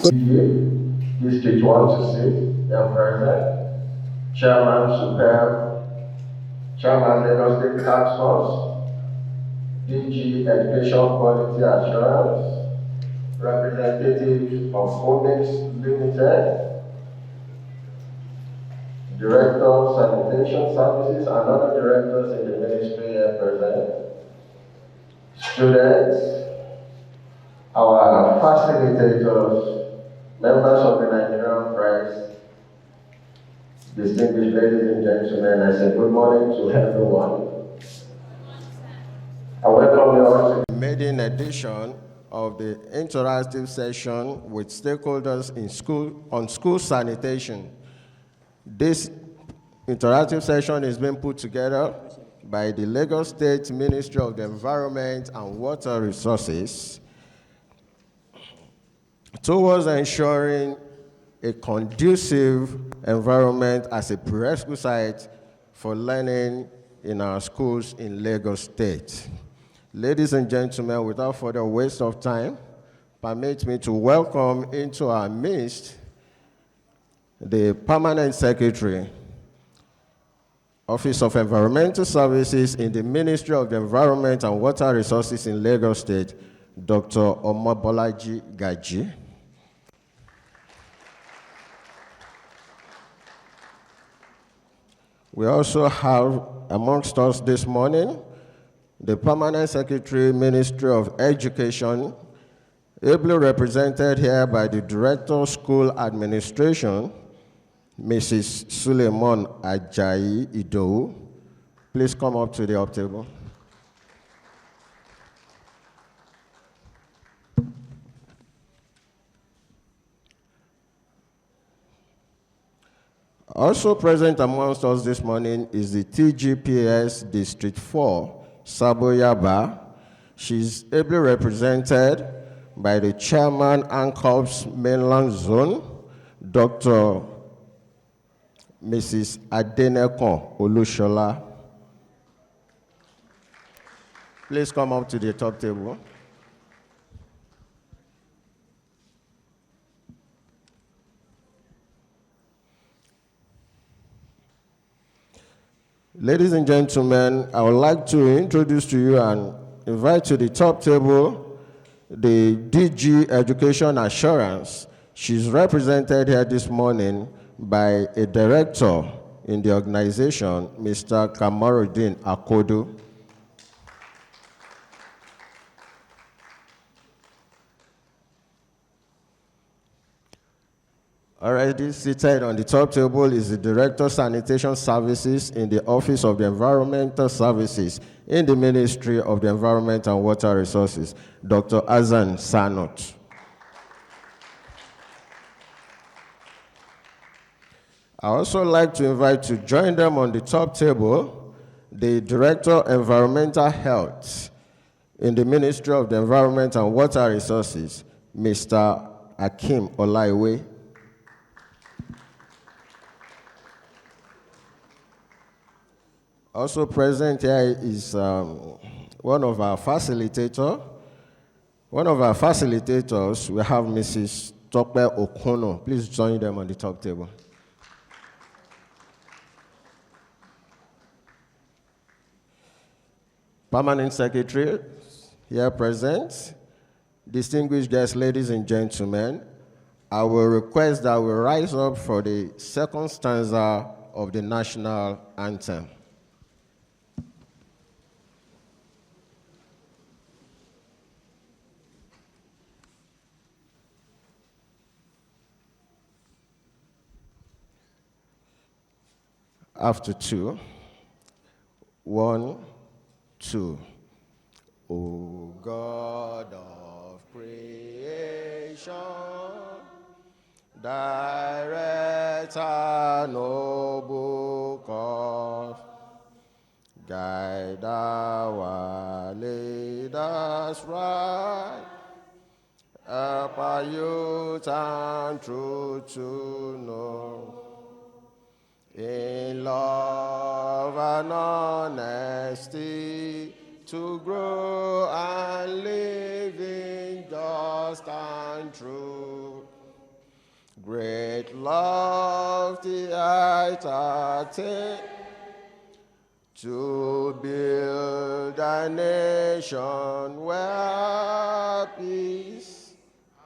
District 1 to 6, they are present. Chairman Super, Chairman Lagos State Task Force, DG Education Quality Assurance, representative of Phoenix Limited, Director of Sanitation Services, and other directors in the ministry are present. Students, our facilitators, members of the Nigerian press, distinguished ladies and gentlemen, I say good morning to everyone. I welcome you all to the maiden edition of the interactive session with stakeholders in school on school sanitation. This interactive session is being put together by the Lagos State Ministry of the Environment and Water Resources towards ensuring a conducive environment as a prerequisite for learning in our schools in Lagos State. Ladies and gentlemen, without further waste of time, permit me to welcome into our midst the Permanent Secretary, Office of Environmental Services in the Ministry of the Environment and Water Resources in Lagos State, Dr. Omobolaji Gaji. We also have amongst us this morning the Permanent Secretary, Ministry of Education, ably represented here by the Director of School Administration, Mrs. Suleiman Ajayi Idowu. Please come up to the up table. Also present amongst us this morning is the TGPS District 4, Saboyaba. She's ably represented by the Chairman ANCOPS Mainland Zone, Dr. Mrs. Adenekon Olushola. Please come up to the top table. Ladies and gentlemen, I would like to introduce to you and invite to the top table the DG Education Assurance. She's represented here this morning by a director in the organization, Mr. Kamaruddin Akodo. Already seated on the top table is the Director of Sanitation Services in the Office of the Environmental Services in the Ministry of the Environment and Water Resources, Dr. Azan Sanot. I also like to invite to join them on the top table the Director of Environmental Health in the Ministry of the Environment and Water Resources, Mr. Akim Olaiwe. Also present here is one of our facilitators. We have Mrs. Tope Okono. Please join them on the top table. Permanent Secretary, here present. Distinguished guests, ladies and gentlemen, I will request that we rise up for the second stanza of the national anthem. After 2, 1, 2. O God of creation, direct our noble cause, guide our leaders right, help our youth and truth to know. In love and honesty, to grow and live in just and true. Great lofty height attain to build a nation where peace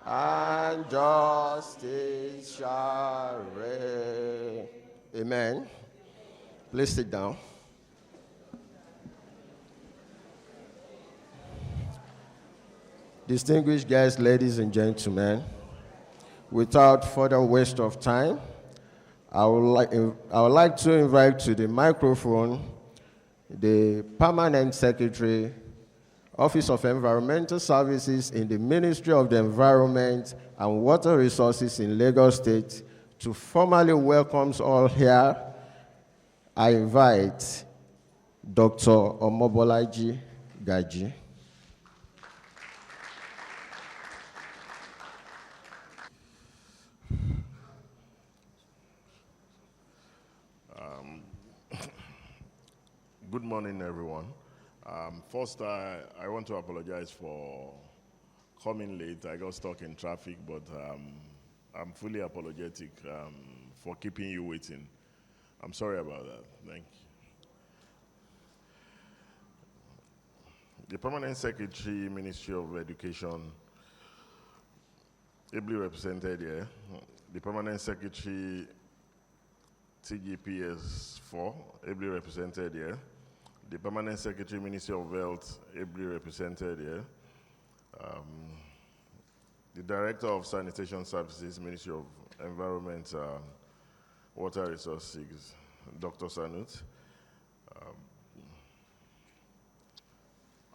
and justice shall reign. Amen. Please sit down. Distinguished guests, ladies and gentlemen, without further waste of time, I would like to invite to the microphone the Permanent Secretary, Office of Environmental Services in the Ministry of the Environment and Water Resources in Lagos State to formally welcome us all here. I invite Dr. Omobolaji Gaji. Good morning, everyone. First, I want to apologize for coming late. I got stuck in traffic, but I'm fully apologetic for keeping you waiting. I'm sorry about that. Thank you. The Permanent Secretary, Ministry of Education, ably represented here. The Permanent Secretary, TGPS 4, ably represented here. The Permanent Secretary, Ministry of Health, ably represented here. The Director of Sanitation Services, Ministry of Environment, Water Resources, Dr. Sanut.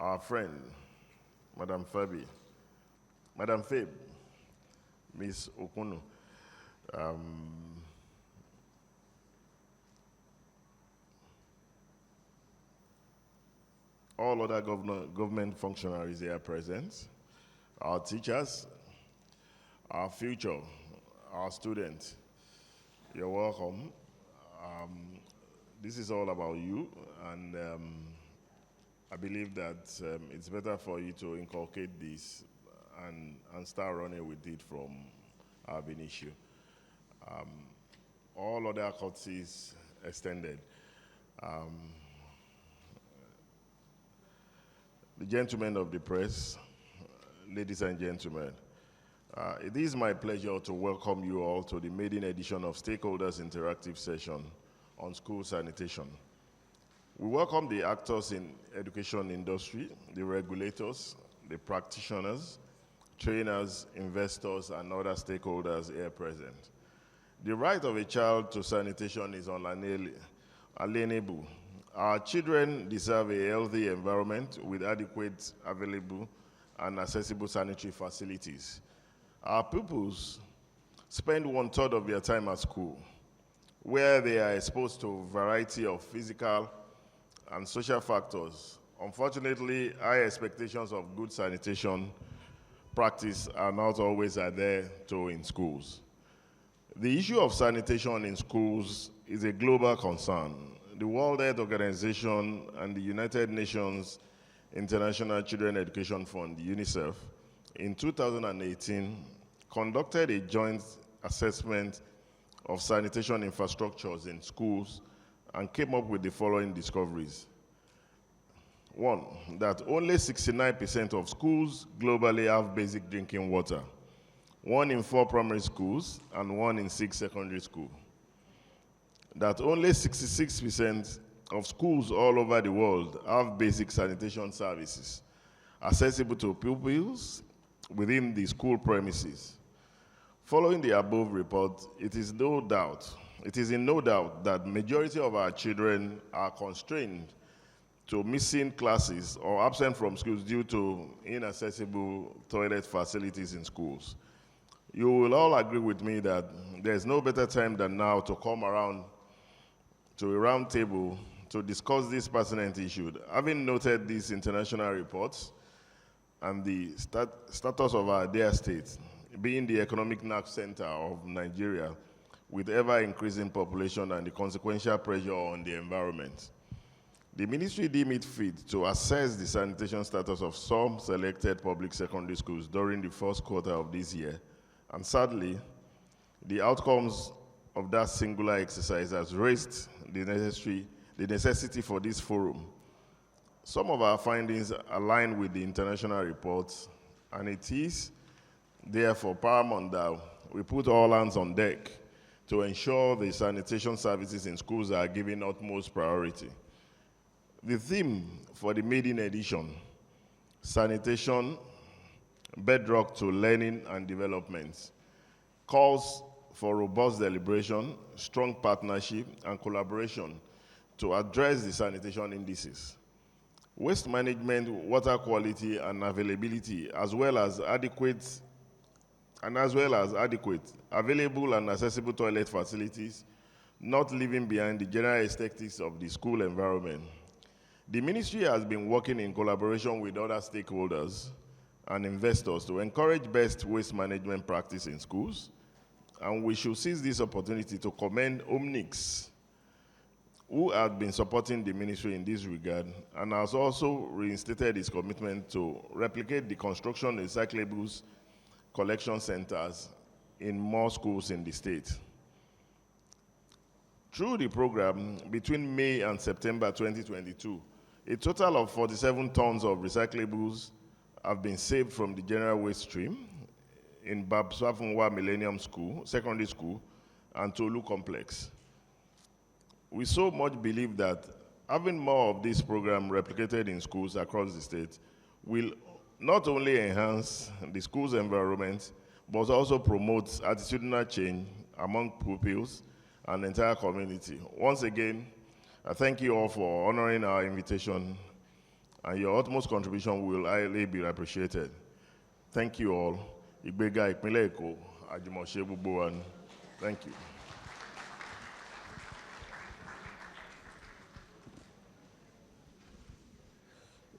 Our friend, Madam Fabi, Madam Fabe, Miss Okunu. All other government functionaries here present, our teachers, our future, our students, you're welcome. This is all about you, and I believe that it's better for you to inculcate this and start running with it from our initial. All other courtesies extended. The gentlemen of the press, ladies and gentlemen, it is my pleasure to welcome you all to the maiden edition of Stakeholders Interactive Session on School Sanitation. We welcome the actors in education industry, the regulators, the practitioners, trainers, investors, and other stakeholders here present. The right of a child to sanitation is unalienable. Our children deserve a healthy environment with adequate, available, and accessible sanitary facilities. Our pupils spend 1/3 of their time at school, where they are exposed to a variety of physical and social factors. Unfortunately, high expectations of good sanitation practice are not always adhered to in schools. The issue of sanitation in schools is a global concern. The World Health Organization and the United Nations International Children Education Fund, UNICEF, in 2018, conducted a joint assessment of sanitation infrastructures in schools and came up with the following discoveries. One, that only 69% of schools globally have basic drinking water, 1 in 4 primary schools and 1 in 6 secondary schools. That only 66% of schools all over the world have basic sanitation services accessible to pupils within the school premises. Following the above report, it is in no doubt that majority of our children are constrained to missing classes or absent from schools due to inaccessible toilet facilities in schools. You will all agree with me that there's no better time than now to come around to a round table to discuss this pertinent issue. Having noted these international reports and the status of our dear state, being the economic nerve center of Nigeria, with ever-increasing population and the consequential pressure on the environment, the ministry deemed it fit to assess the sanitation status of some selected public secondary schools during the first quarter of this year, and sadly, The outcomes of that singular exercise has raised the necessity for this forum. Some of our findings align with the international reports, and it is therefore paramount that we put all hands on deck to ensure the sanitation services in schools are given utmost priority. The theme for the maiden edition, Sanitation, Bedrock to Learning and Development, calls for robust deliberation, strong partnership, and collaboration to address the sanitation indices. Waste management, water quality, and availability, as well as adequate, available and accessible toilet facilities, not leaving behind the general aesthetics of the school environment. The ministry has been working in collaboration with other stakeholders and investors to encourage best waste management practice in schools, and we should seize this opportunity to commend Omnix, who had been supporting the ministry in this regard and has also reinstated its commitment to replicate the construction of recyclables collection centers in more schools in the state. Through the program, between May and September 2022, a total of 47 tons of recyclables have been saved from the general waste stream in Babswafunwa Millennium School, Secondary School, and Tolu Complex. We so much believe that having more of this program replicated in schools across the state will not only enhance the school's environment, but also promote attitudinal change among pupils and the entire community. Once again, I thank you all for honoring our invitation, and your utmost contribution will highly be appreciated. Thank you all. Igbega Ìpínlẹ̀ Èkó, Àjùmọ̀ṣe gbogbo wa ni. Thank you.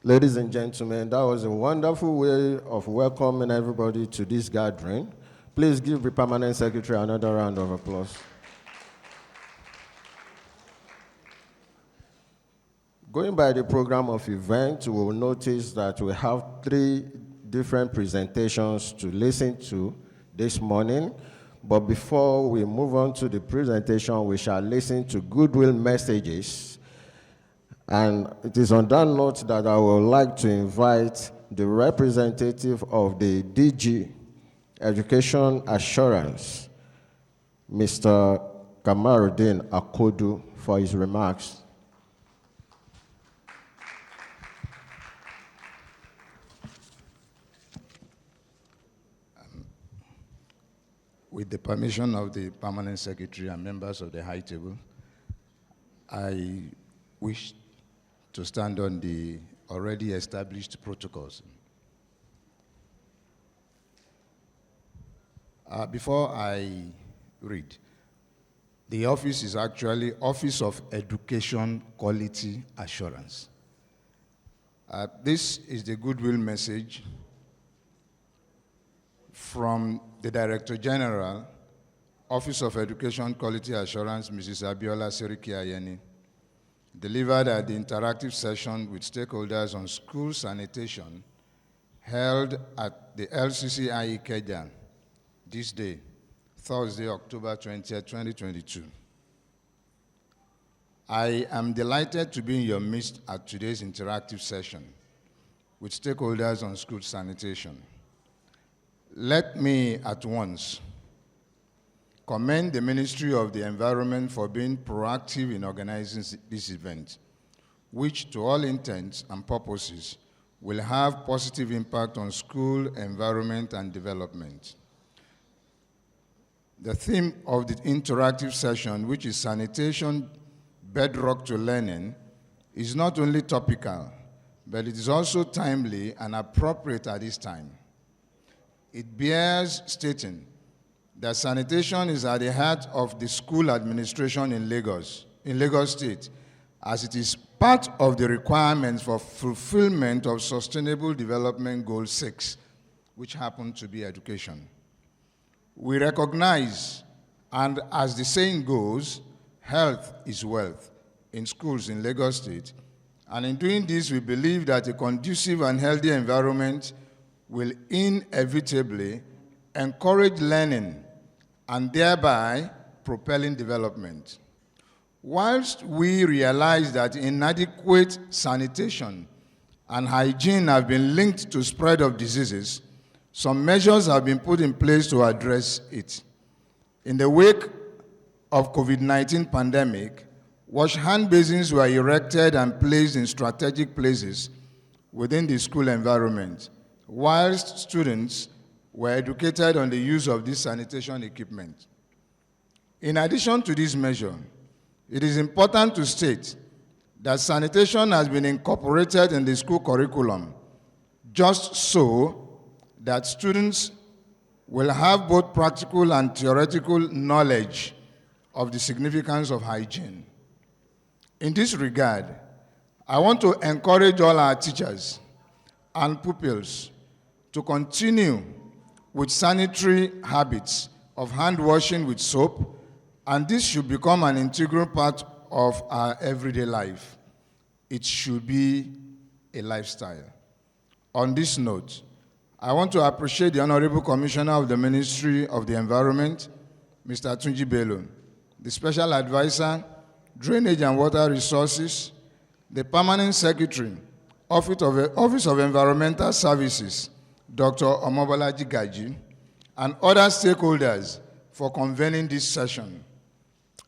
Ladies and gentlemen, that was a wonderful way of welcoming everybody to this gathering. Please give the Permanent Secretary another round of applause. Going by the program of events, we will notice that we have 3 different presentations to listen to this morning. But before we move on to the presentation, we shall listen to goodwill messages. And it is on that note that I would like to invite the representative of the DG Education Assurance, Mr. Kamaruddin Akodu, for his remarks. With the permission of the Permanent Secretary and members of the High Table, I wish to stand on the already established protocols. Before I read, the office is actually Office of Education Quality Assurance. This is the goodwill message from the Director General, Office of Education Quality Assurance, Mrs. Abiola Seriki Ayeni, delivered at the interactive session with stakeholders on school sanitation held at the LCCIE Ikeja this day, Thursday, October 20th, 2022. I am delighted to be in your midst at today's interactive session with stakeholders on school sanitation. Let me at once commend the Ministry of the Environment for being proactive in organizing this event, which to all intents and purposes will have positive impact on school environment and development. The theme of the interactive session, which is Sanitation, Bedrock to Learning, is not only topical, but it is also timely and appropriate at this time. It bears stating that sanitation is at the heart of the school administration in Lagos State, as it is part of the requirements for fulfillment of Sustainable Development Goal 6, which happen to be education. We recognize, and as the saying goes, health is wealth in schools in Lagos State, and in doing this, we believe that a conducive and healthy environment will inevitably encourage learning and thereby propelling development. Whilst we realize that inadequate sanitation and hygiene have been linked to spread of diseases, some measures have been put in place to address it. In the wake of COVID-19 pandemic, wash hand basins were erected and placed in strategic places within the school environment, whilst students were educated on the use of this sanitation equipment. In addition to this measure, it is important to state that sanitation has been incorporated in the school curriculum just so that students will have both practical and theoretical knowledge of the significance of hygiene. In this regard, I want to encourage all our teachers and pupils to continue with sanitary habits of hand washing with soap, and this should become an integral part of our everyday life. It should be a lifestyle. On this note, I want to appreciate the Honorable Commissioner of the Ministry of the Environment, Mr. Tunji Bello, the Special Advisor, Drainage and Water Resources, the Permanent Secretary, Office of Environmental Services, Dr. Omobolaji Gaji, and other stakeholders for convening this session.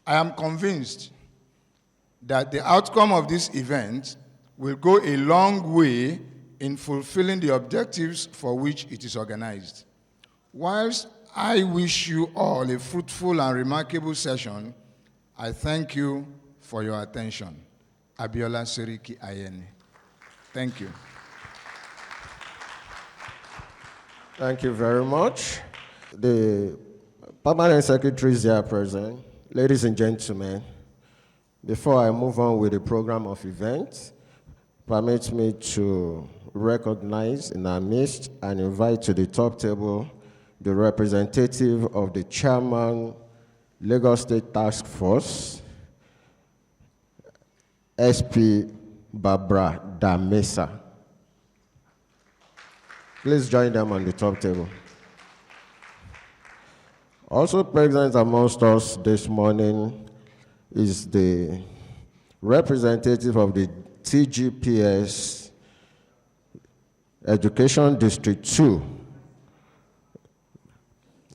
I am convinced that the outcome of this event will go a long way in fulfilling the objectives for which it is organized. Whilst I wish you all a fruitful and remarkable session, I thank you for your attention. Abiola Seriki Ayeni. Thank you. Thank you very much. The permanent secretaries are present. Ladies and gentlemen, before I move on with the program of events, permit me to recognize in our midst and invite to the top table the representative of the chairman, Lagos State Task Force, SP Barbara Damesa. Please join them on the top table. Also present amongst us this morning is the representative of the TGPS Education District 2,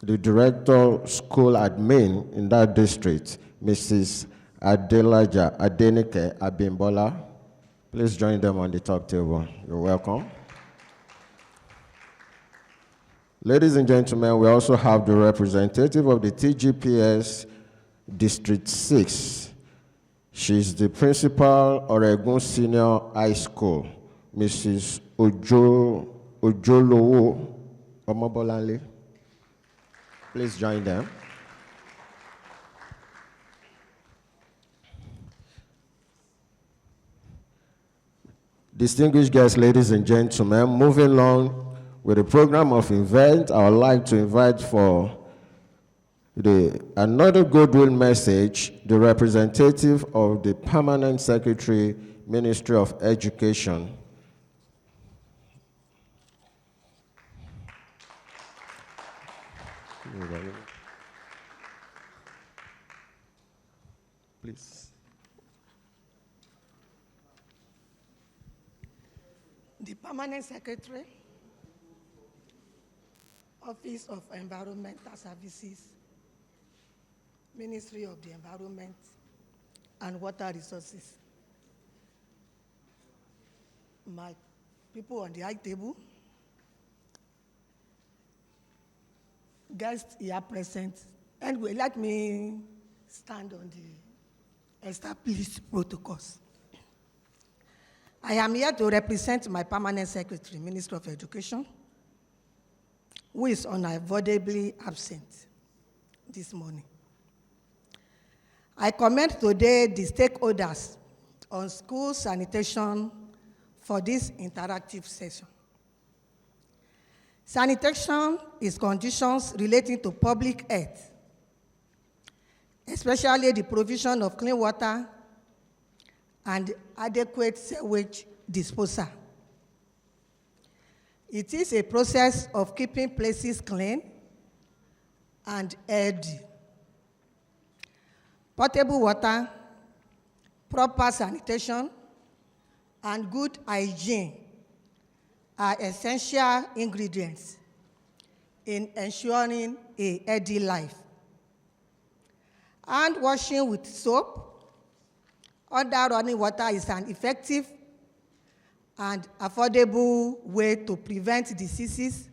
the Director School Admin in that district, Mrs. Adelaja Adenike Abimbola. Please join them on the top table. You're welcome. Ladies and gentlemen, we also have the representative of the TGPS District 6. She's the principal Oregon Senior High School, Mrs. Ojolowo Omobolanle. Please join them. Distinguished guests, ladies and gentlemen, moving along with the program of event, I would like to invite for another goodwill message, the representative of the Permanent Secretary, Ministry of Education. Please. The Permanent Secretary, Office of Environmental Services, Ministry of the Environment and Water Resources. My people on the high table, guests here present, and let me stand on the established protocols. I am here to represent my Permanent Secretary, Minister of Education, who is unavoidably absent this morning. I commend today the stakeholders on school sanitation for this interactive session. Sanitation is conditions relating to public health, especially the provision of clean water and adequate sewage disposal. It is a process of keeping places clean and healthy. Potable water, proper sanitation, and good hygiene are essential ingredients in ensuring a healthy life. Hand washing with soap under running water is an effective and affordable way to prevent diseases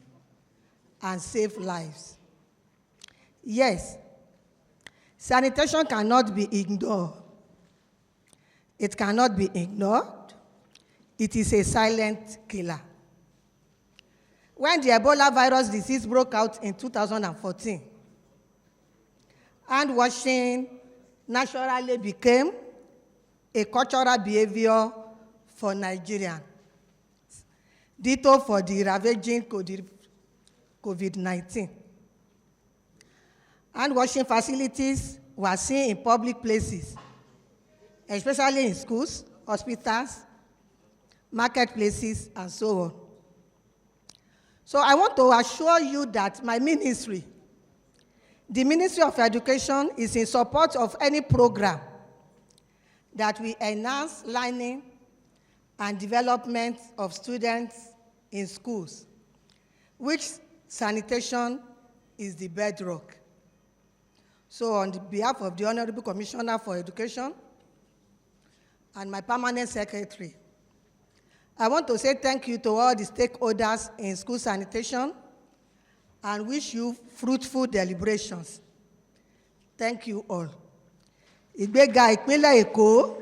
and save lives. Yes, sanitation cannot be ignored. It cannot be ignored. It is a silent killer. When the Ebola virus disease broke out in 2014, hand washing naturally became a cultural behavior for Nigerians. Ditto for the ravaging COVID-19. Hand washing facilities were seen in public places, especially in schools, hospitals, marketplaces, and so on. So I want to assure you that my ministry, the Ministry of Education, is in support of any program that will enhance learning and development of students in schools, which sanitation is the bedrock. So on behalf of the Honorable Commissioner for Education and my permanent secretary, I want to say thank you to all the stakeholders in school sanitation and wish you fruitful deliberations. Thank you all. Ìgbéga ìpínlẹ̀ Èkó,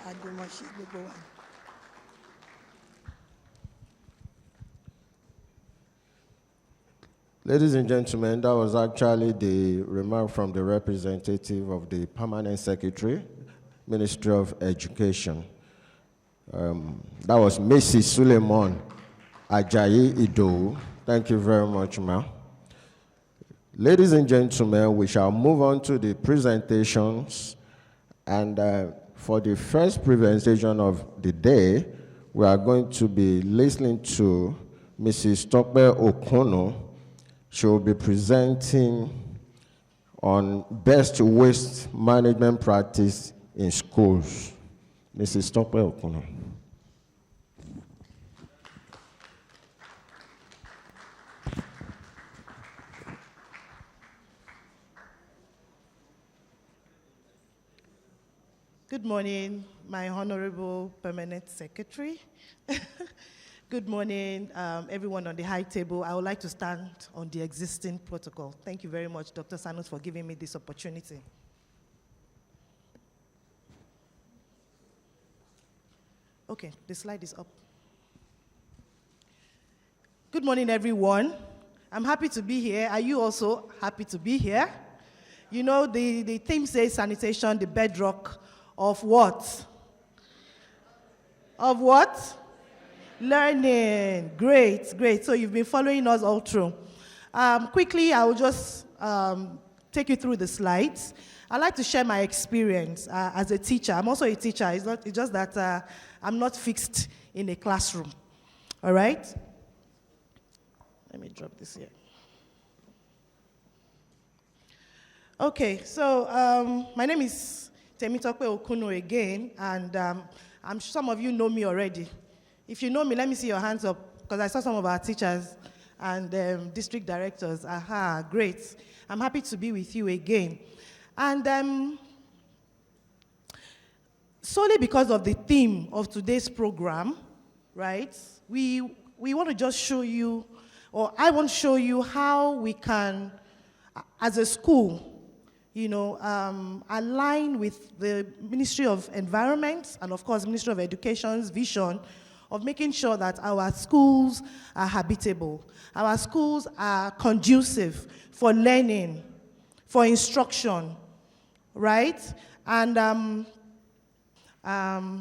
àjùmọ̀ṣe gbogbo wa. Ladies and gentlemen, that was actually the remark from the representative of the Permanent Secretary, Ministry of Education. That was Mrs. Suleiman Ajayi Ido. Thank you very much, ma'am. Ladies and gentlemen, we shall move on to the presentations. And for the first presentation of the day, we are going to be listening to Mrs. Tope Okono. She will be presenting on best waste management practice in schools. Mrs. Tope Okono. Good morning, my Honorable Permanent Secretary. Good morning, everyone on the high table. I would like to stand on the existing protocol. Thank you very much, Dr. Sanus, for giving me this opportunity. Okay, the slide is up. Good morning, everyone. I'm happy to be here. Are you also happy to be here? You know, the theme says sanitation, the bedrock of what? Of what? Learning. Great, great. So you've been following us all through. Quickly, I will just take you through the slides. I'd like to share my experience as a teacher. I'm also a teacher. It's just that I'm not fixed in a classroom. All right? Let me drop this here. Okay, so my name is Temitope Okuno again, and I'm sure some of you know me already. If you know me, let me see your hands up, because I saw some of our teachers and district directors. Aha, great. I'm happy to be with you again. And solely because of the theme of today's program, right, we want to just show you, or I want to show you how we can, as a school, you know, align with the Ministry of Environment and, of course, Ministry of Education's vision of making sure that our schools are habitable, our schools are conducive for learning, for instruction, right? And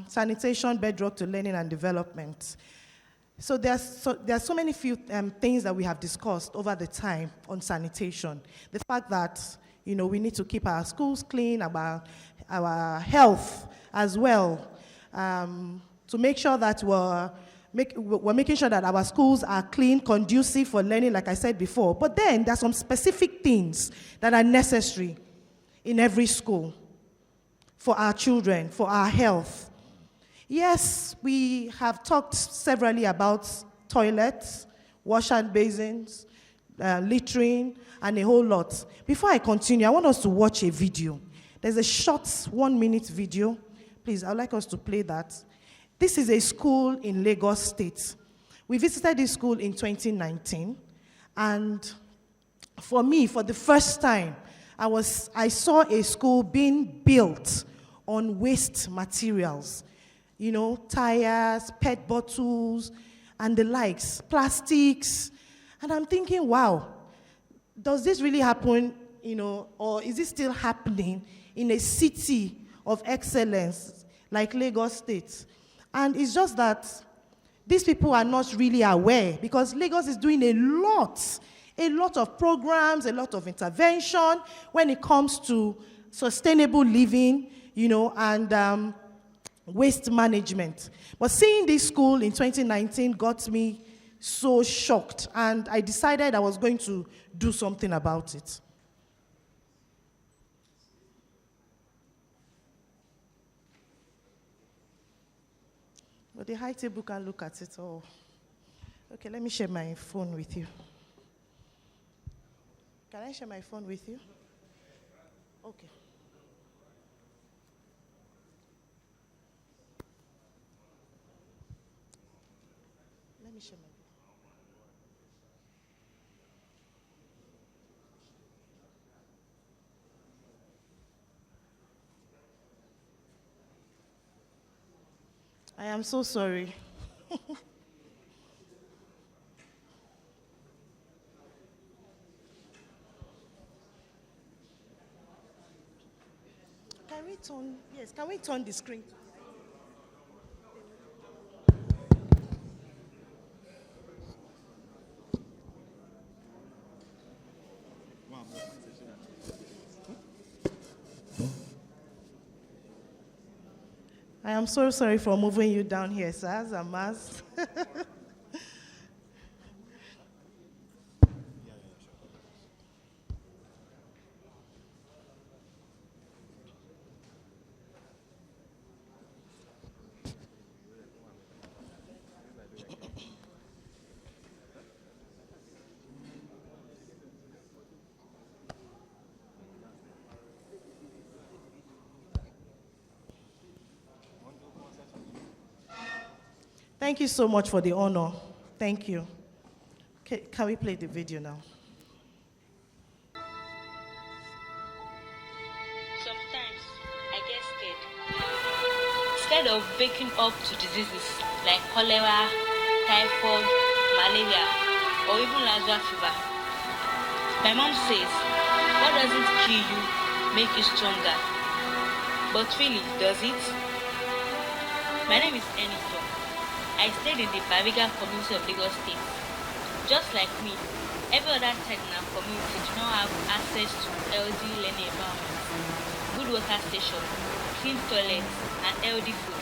sanitation, bedrock to learning and development. So there are so many few things that we have discussed over the time on sanitation. The fact that, you know, we need to keep our schools clean, about our health as well, to make sure that we're we're making sure that our schools are clean, conducive for learning, like I said before. But then there are some specific things that are necessary in every school for our children, for our health. Yes, we have talked severally about toilets, wash hand basins, littering, and a whole lot. Before I continue, I want us to watch a video. There's a short 1-minute video. Please, I'd like us to play that. This is a school in Lagos State. We visited this school in 2019, and for me, for the first time, I saw a school being built on waste materials. You know, tires, PET bottles, and the likes, plastics. And I'm thinking, wow, does this really happen, or is it still happening in a city of excellence like Lagos State? And it's just that these people are not really aware, because Lagos is doing a lot of programs, a lot of intervention when it comes to sustainable living, and waste management. But seeing this school in 2019 got me so shocked, and I decided I was going to do something about it. But the high table can look at it all. Okay, let me share my phone with you. Can I share my phone with you? Okay. Let me share my. I am so sorry. Can we turn the screen? I am so sorry for moving you down here, sirs and mas. Thank you so much for the honor. Thank you. Can we play the video now? Sometimes I get scared of waking up to diseases like cholera, typhoid, malaria, or even Lassa fever. My mom says, what doesn't kill you make you stronger? But really, does it? My name is Enito. I stayed in the Bariga community of Lagos State. Just like me, every other child in our community do not have access to healthy learning environments, good water station, clean toilets, and healthy food.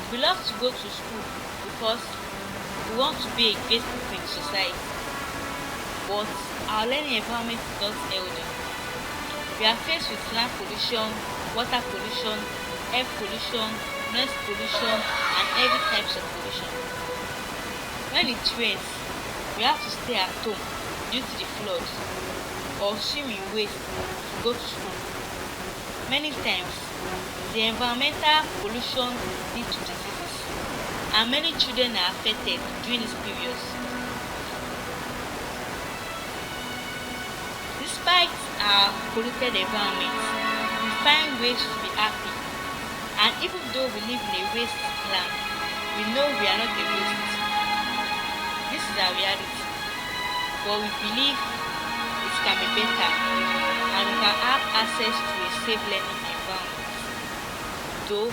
We love to go to school because we want to be a great people in society. But our learning environment is not healthy. We are faced with land pollution, water pollution, air pollution, noise pollution, and every types of pollution. When it rains, we have to stay at home due to the floods or swim in waste to go to school. Many times, the environmental pollution leads to diseases, and many children are affected during these periods. Despite our polluted environment, we find ways to be happy. And even though we live in a waste land, we know we are not a waste. This is our reality. But we believe it can be better, and we can have access to a safe learning environment. Though,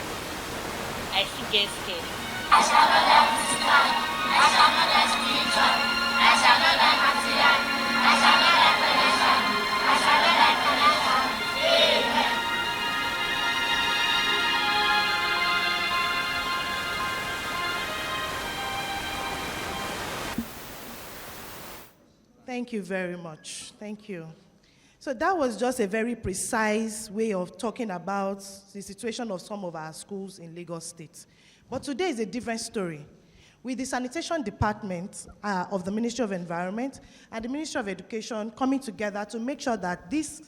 I still get scared. I shall not learn physical, I shall not learn spiritual, I shall not learn material, I shall not learn connection, I shall not learn connection. Amen. Thank you very much. Thank you. So that was just a very precise way of talking about the situation of some of our schools in Lagos State. But today is a different story. With the Sanitation Department of the Ministry of Environment and the Ministry of Education coming together to make sure that this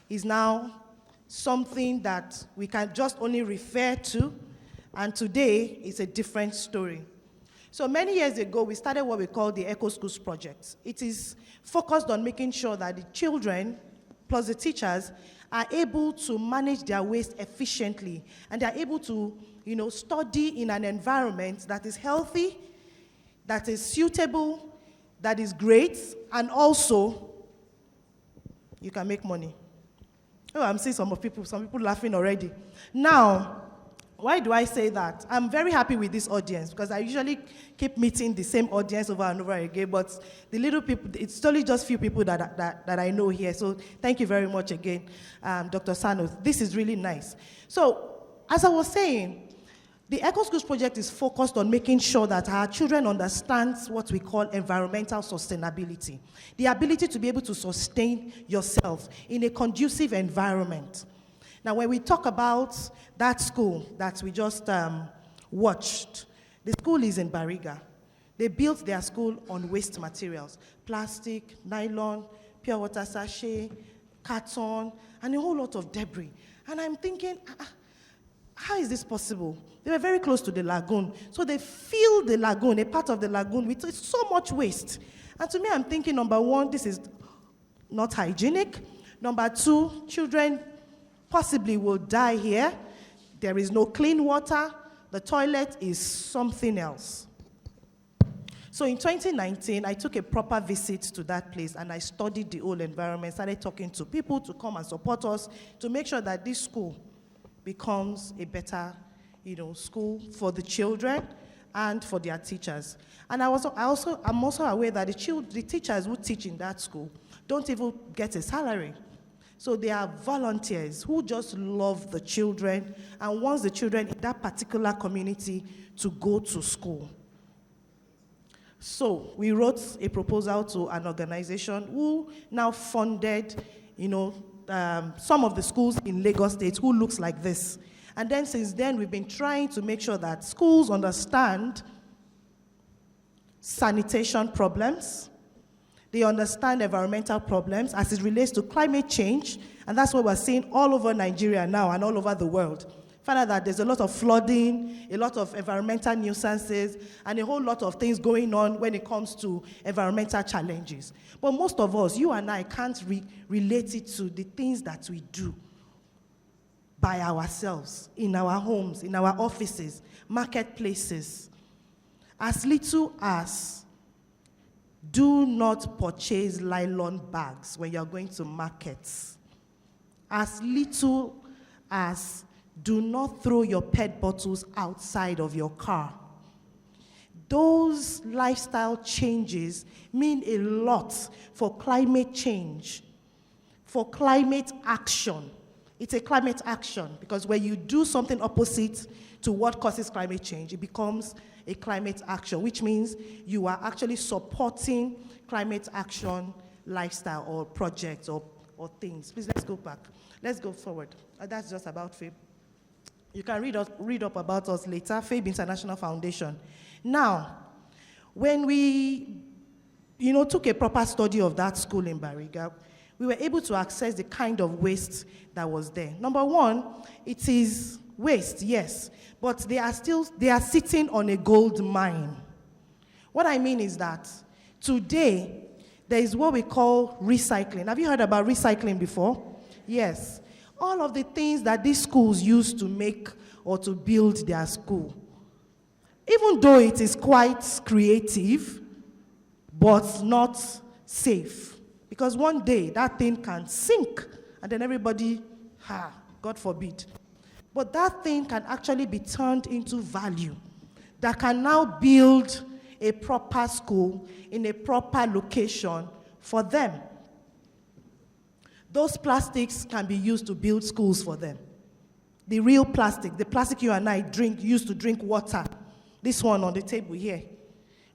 is now something that we can just only refer to, and today is a different story. So many years ago, we started what we call the Eco Schools Project. It is focused on making sure that the children, plus the teachers, are able to manage their waste efficiently, and they're able to, study in an environment that is healthy, that is suitable, that is great, and also you can make money. Oh, I'm seeing some people laughing already. Now, why do I say that? I'm very happy with this audience because I usually keep meeting the same audience over and over again, but the little people, it's only just few people that I know here. So thank you very much again, Dr. Sanos. This is really nice. So as I was saying, the Eco Schools Project is focused on making sure that our children understand what we call environmental sustainability, the ability to be able to sustain yourself in a conducive environment. Now, when we talk about that school that we just watched, the school is in Bariga. They built their school on waste materials, plastic, nylon, pure water sachet, carton, and a whole lot of debris. And I'm thinking, how is this possible? They were very close to the lagoon. So they filled the lagoon, a part of the lagoon, with so much waste. And to me, I'm thinking, number one, this is not hygienic. Number two, children possibly will die here. There is no clean water. The toilet is something else. So in 2019, I took a proper visit to that place and I studied the whole environment, started talking to people to come and support us to make sure that this school becomes a better, school for the children and for their teachers. And I'm also aware that the teachers who teach in that school don't even get a salary. So they are volunteers who just love the children and wants the children in that particular community to go to school. So we wrote a proposal to an organization who now funded, some of the schools in Lagos State who looks like this. And then since then, we've been trying to make sure that schools understand sanitation problems, they understand environmental problems as it relates to climate change, and that's what we're seeing all over Nigeria now and all over the world. Find out that there's a lot of flooding, a lot of environmental nuisances, and a whole lot of things going on when it comes to environmental challenges. But most of us, you and I, can't relate it to the things that we do by ourselves, in our homes, in our offices, marketplaces. As little as do not purchase nylon bags when you're going to markets. As little as do not throw your PET bottles outside of your car. Those lifestyle changes mean a lot for climate change, for climate action. It's a climate action because when you do something opposite to what causes climate change, it becomes a climate action, which means you are actually supporting climate action lifestyle or projects or things. Please, let's go back. Let's go forward. That's just about FABE. You can read up about us later, FABE International Foundation. Now, when we took a proper study of that school in Bariga, we were able to access the kind of waste that was there. Number one, it is waste, yes, but they are sitting on a gold mine. What I mean is that today, there is what we call recycling. Have you heard about recycling before? Yes. All of the things that these schools use to make or to build their school, even though it is quite creative, but not safe. Because one day, that thing can sink, and then everybody, God forbid. But that thing can actually be turned into value that can now build a proper school in a proper location for them. Those plastics can be used to build schools for them. The real plastic, the plastic you and I use to drink water, this one on the table here,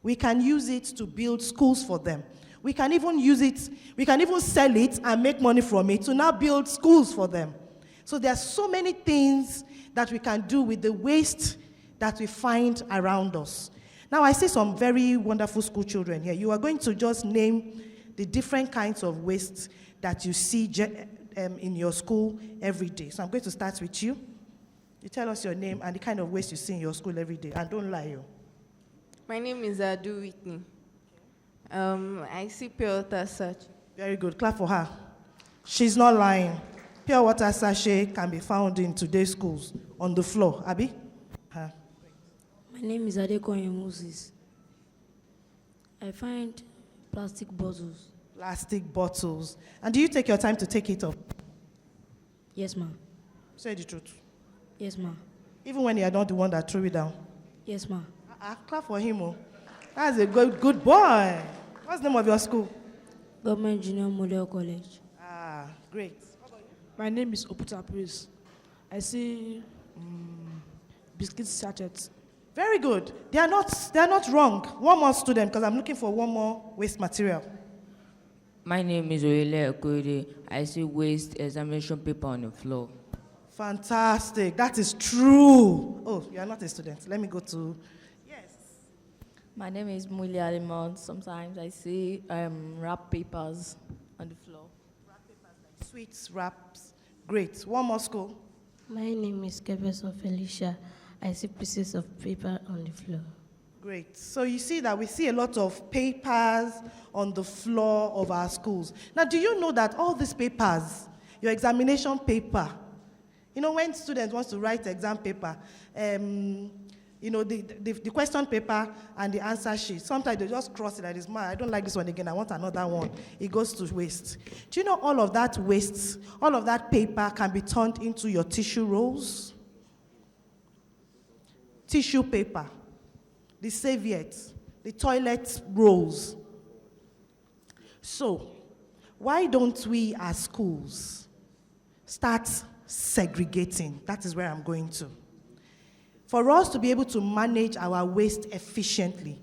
we can use it to build schools for them. We can even use it, we can even sell it and make money from it to now build schools for them. So there are so many things that we can do with the waste that we find around us. Now I see some very wonderful school children here. You are going to just name the different kinds of waste that you see in your school every day. So I'm going to start with you. You tell us your name and the kind of waste you see in your school every day. And don't lie. You. My name is Adu Whitney. I see pure water sachet. Very good. Clap for her. She's not lying. Pure water sachet can be found in today's schools on the floor. Abi? Her. My name is Adekoye Moses. I find plastic bottles. Plastic bottles. And do you take your time to take it up? Yes, ma'am. Say the truth. Yes, ma'am. Even when you are not the one that threw it down. Yes, ma'am. Clap for him. Oh. That's a good boy. What's the name of your school? Government Junior Model College. Great. My name is Oputa Praise. I see biscuit sachets. Very good. They are not wrong. One more student, because I'm looking for one more waste material. My name is Oyele Okoye. I see waste examination paper on the floor. Fantastic. That is true. Oh, you are not a student. Let me go to... Yes. My name is Muli Alimont. Sometimes I see wrap papers on the floor. Wrap papers like sweets, wraps. Great. One more school. My name is Kebeso Felicia. I see pieces of paper on the floor. Great. So you see that we see a lot of papers on the floor of our schools. Now, do you know that all these papers, your examination paper, you know, when students want to write exam paper, you know, the question paper and the answer sheet, sometimes they just cross it like this, man, I don't like this one again, I want another one. It goes to waste. Do you know all of that waste, all of that paper can be turned into your tissue rolls? Tissue paper, the serviettes, the toilet rolls. So, why don't we as schools start segregating? That is where I'm going to. For us to be able to manage our waste efficiently,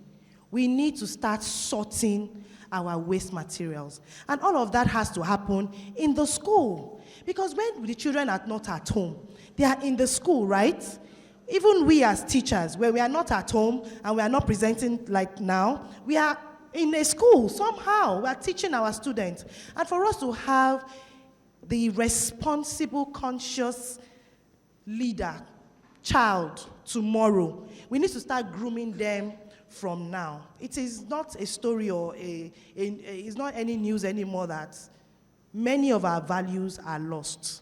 we need to start sorting our waste materials. And all of that has to happen in the school. Because when the children are not at home, they are in the school, right? Even we as teachers, where we are not at home and we are not presenting like now, we are in a school somehow. We are teaching our students. And for us to have the responsible, conscious leader, child, tomorrow, we need to start grooming them from now. It is not a story or it's not any news anymore that many of our values are lost.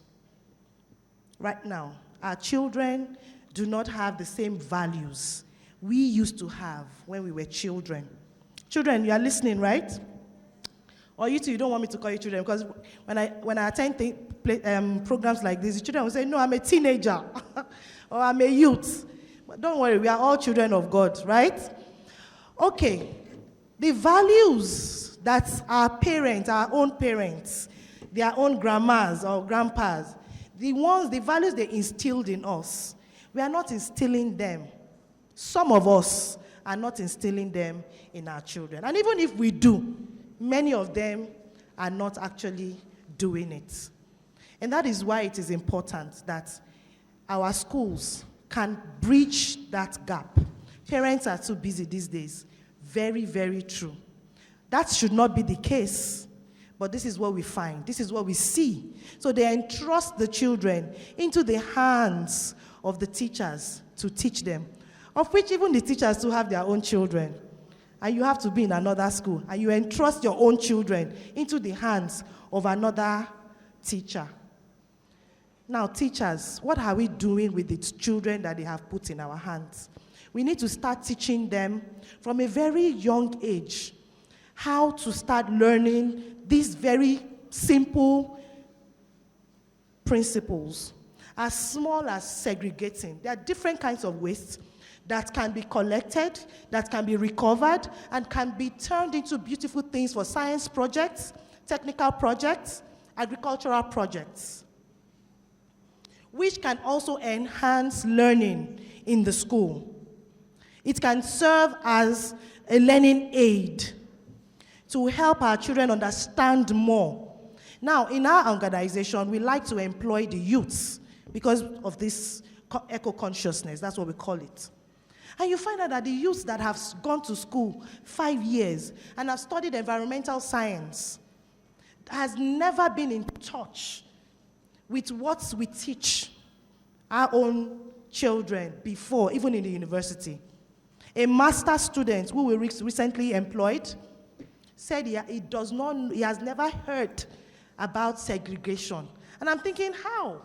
Right now, our children do not have the same values we used to have when we were children. Children, you are listening, right? Or you two, you don't want me to call you children, because when I attend programs like this, the children will say, no, I'm a teenager, or I'm a youth. But don't worry, we are all children of God, right? Okay, the values that our parents, our own parents, their own grandmas or grandpas, the values they instilled in us, we are not instilling them. Some of us are not instilling them in our children. And even if we do, many of them are not actually doing it. And that is why it is important that our schools can bridge that gap. Parents are too busy these days. Very, very true. That should not be the case. But this is what we find. This is what we see. So they entrust the children into the hands of the teachers to teach them, of which even the teachers too have their own children. And you have to be in another school. And you entrust your own children into the hands of another teacher. Now, teachers, what are we doing with the children that they have put in our hands? We need to start teaching them from a very young age how to start learning these very simple principles, as small as segregating. There are different kinds of waste that can be collected, that can be recovered, and can be turned into beautiful things for science projects, technical projects, agricultural projects, which can also enhance learning in the school. It can serve as a learning aid to help our children understand more. Now, in our organization, we like to employ the youths because of this eco-consciousness. That's what we call it. And you find out that the youths that have gone to school 5 years and have studied environmental science has never been in touch with what we teach our own children before, even in the university. A master's student who we recently employed said he has never heard about segregation. And I'm thinking, how?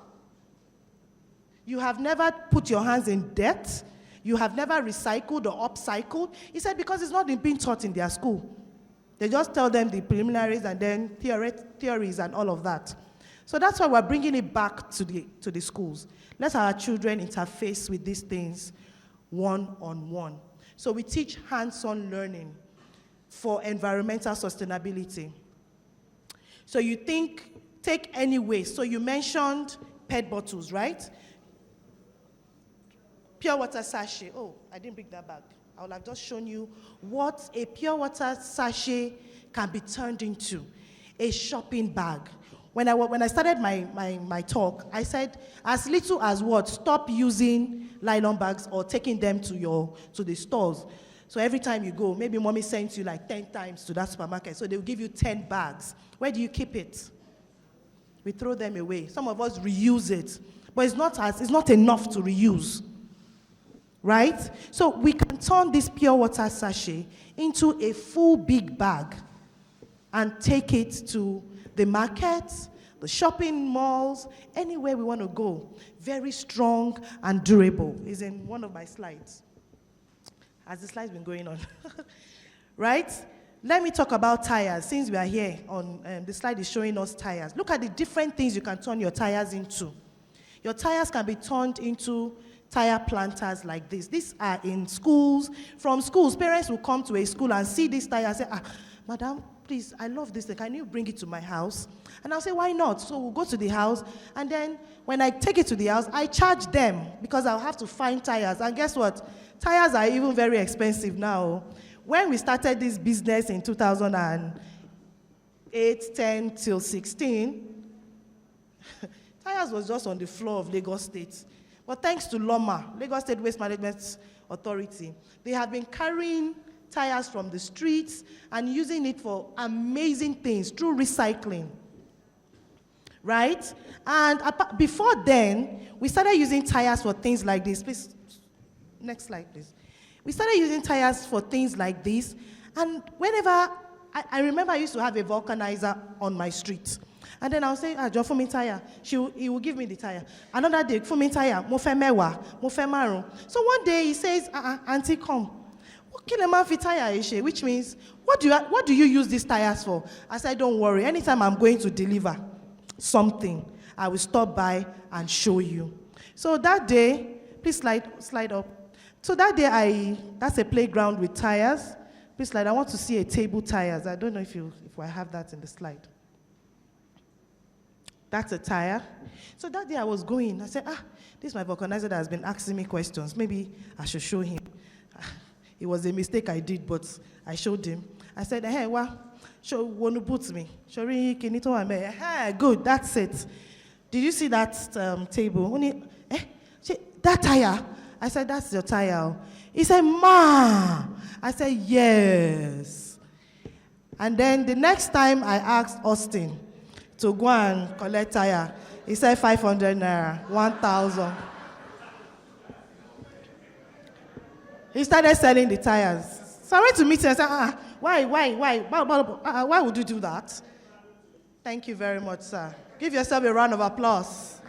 You have never put your hands in debt. You have never recycled or upcycled. He said because it's not being taught in their school. They just tell them the preliminaries and then theories and all of that. So that's why we're bringing it back to the schools. Let our children interface with these things one-on-one. So we teach hands-on learning for environmental sustainability. So you take any waste. So you mentioned PET bottles, right? Pure water sachet. Oh, I didn't bring that back. I will have just shown you what a pure water sachet can be turned into. A shopping bag. When I started my talk, I said, as little as what? Stop using nylon bags or taking them to the stores. So every time you go, maybe mommy sends you like 10 times to that supermarket. So they'll give you 10 bags. Where do you keep it? We throw them away. Some of us reuse it. But it's not enough to reuse. Right? So we can turn this pure water sachet into a full big bag and take it to the markets, the shopping malls, anywhere we want to go. Very strong and durable. Is in one of my slides. Has the slides been going on? Right? Let me talk about tires. Since we are here, the slide is showing us tires. Look at the different things you can turn your tires into. Your tires can be turned into tire planters like this. These are in schools. From schools, parents will come to a school and see this tire and say, madam, please, I love this thing. Can you bring it to my house? And I'll say, why not? So we'll go to the house, and then when I take it to the house, I charge them because I'll have to find tires. And guess what? Tires are even very expensive now. When we started this business in 2008, 10 till 16, tires was just on the floor of Lagos State. But thanks to LOMA, Lagos State Waste Management Authority, they have been carrying tires from the streets and using it for amazing things through recycling. Right? And before then, we started using tires for things like this. Please, next slide, please. We started using tires for things like this. And whenever, I remember I used to have a vulcanizer on my street. And then I'll say, John, for me tire. He will give me the tire. Another day, for me tire, mo fe mewa, mo fe marun. So one day he says, auntie, come. Which means, what do you use these tires for? I said, don't worry. Anytime I'm going to deliver something, I will stop by and show you. So that day, please slide up. So that day, that's a playground with tires. Please slide. I want to see a table tires. I don't know if I have that in the slide. That's a tire. So that day I was going. I said, this is my vulcanizer that has been asking me questions. Maybe I should show him. It was a mistake I did, but I showed him. I said, hey, show want to put me. Hey, good, that's it. Did you see that table? That tire? I said, that's your tire. He said, Ma. I said, yes. And then the next time I asked Austin to go and collect tire, he said 500 naira, 1,000. He started selling the tires. So I went to meet him and said, why would you do that? Thank you very much, sir. Give yourself a round of applause.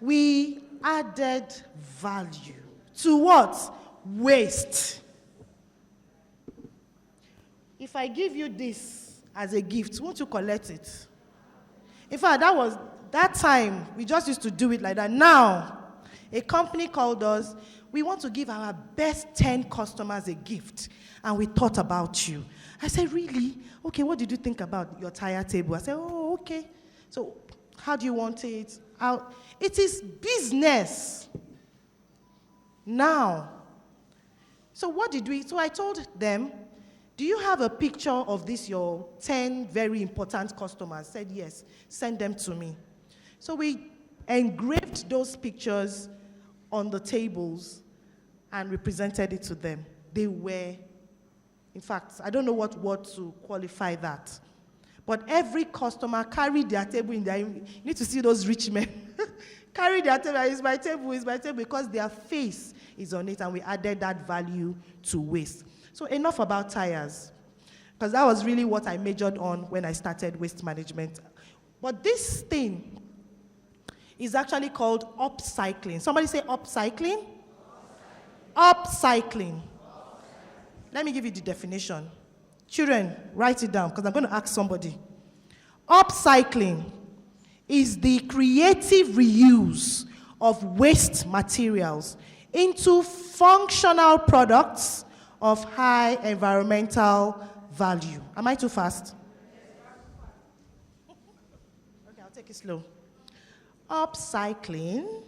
We added value to what? Waste. If I give you this as a gift, won't you collect it? In fact, that time, we just used to do it like that. Now, a company called us. We want to give our best 10 customers a gift, and we thought about you. I said, really? Okay, what did you think about your tire table? I said, oh, okay. So how do you want it? It is business now. So what did we? So I told them, Do you have a picture of this, your 10 very important customers? Said yes, send them to me. So we engraved those pictures on the tables and we presented it to them. They were, in fact, I don't know what word to qualify that. But every customer carried their table in their, you need to see those rich men. Carry their table, it's my table, because their face is on it, and we added that value to waste. So enough about tires, because that was really what I majored on when I started waste management. But this thing is actually called upcycling. Somebody say upcycling? Upcycling. Let me give you the definition. Children, write it down, because I'm going to ask somebody. Upcycling is the creative reuse of waste materials into functional products of high environmental value. Am I too fast? Okay, I'll take it slow. Upcycling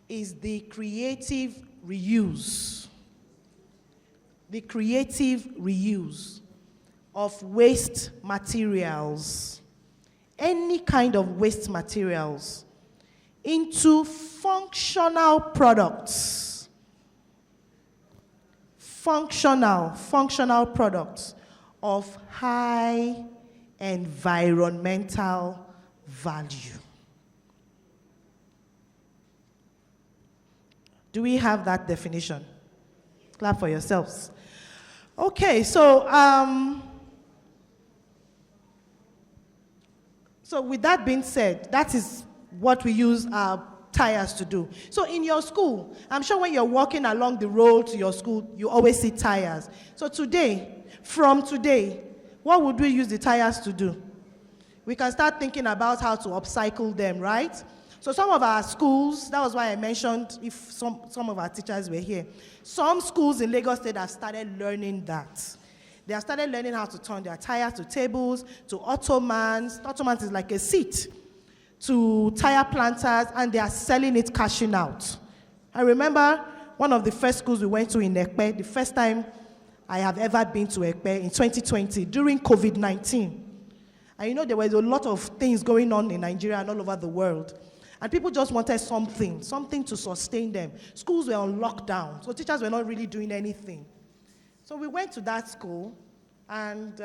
is the creative reuse of waste materials, any kind of waste materials, into functional products. Functional products of high environmental value. Do we have that definition? Clap for yourselves. Okay, so with that being said, that is what we use our tires to do. So in your school, I'm sure when you're walking along the road to your school, you always see tires. So from today, what would we use the tires to do? We can start thinking about how to upcycle them, right? So some of our schools, that was why I mentioned if some of our teachers were here. Some schools in Lagos State have started learning that. They have started learning how to turn their tires to tables, to ottomans. Ottomans is like a seat, to tire planters, and they are selling it, cashing out. I remember one of the first schools we went to in Ekpe, the first time I have ever been to Ekpe in 2020, during COVID-19. And you know, there was a lot of things going on in Nigeria and all over the world. And people just wanted something to sustain them. Schools were on lockdown, so teachers were not really doing anything. So we went to that school, and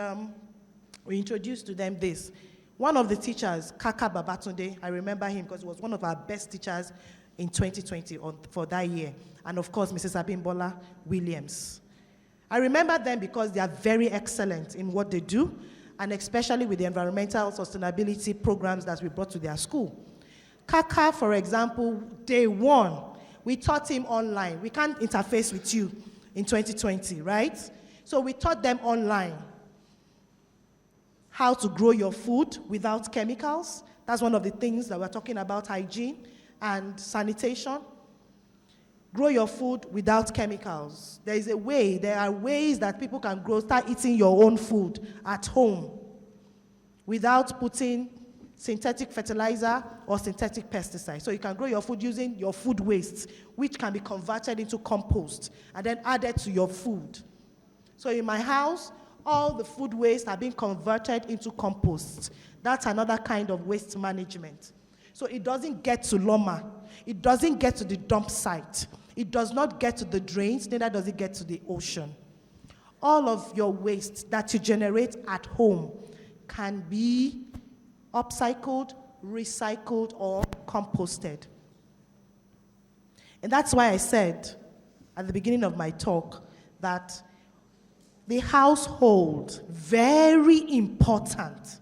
we introduced to them this. One of the teachers, Kaka Babatunde, I remember him because he was one of our best teachers in 2020 for that year. And of course, Mrs. Abimbola Williams. I remember them because they are very excellent in what they do, and especially with the environmental sustainability programs that we brought to their school. Kaka, for example, day one, we taught him online. We can't interface with you in 2020, right? So we taught them online how to grow your food without chemicals. That's one of the things that we're talking about, hygiene and sanitation. Grow your food without chemicals. There are ways that people can start eating your own food at home without putting synthetic fertilizer or synthetic pesticide. So you can grow your food using your food waste, which can be converted into compost and then added to your food. So in my house, all the food waste are being converted into compost. That's another kind of waste management. So it doesn't get to Loma. It doesn't get to the dump site. It does not get to the drains, neither does it get to the ocean. All of your waste that you generate at home can be upcycled, recycled, or composted. And that's why I said at the beginning of my talk that the household, very important.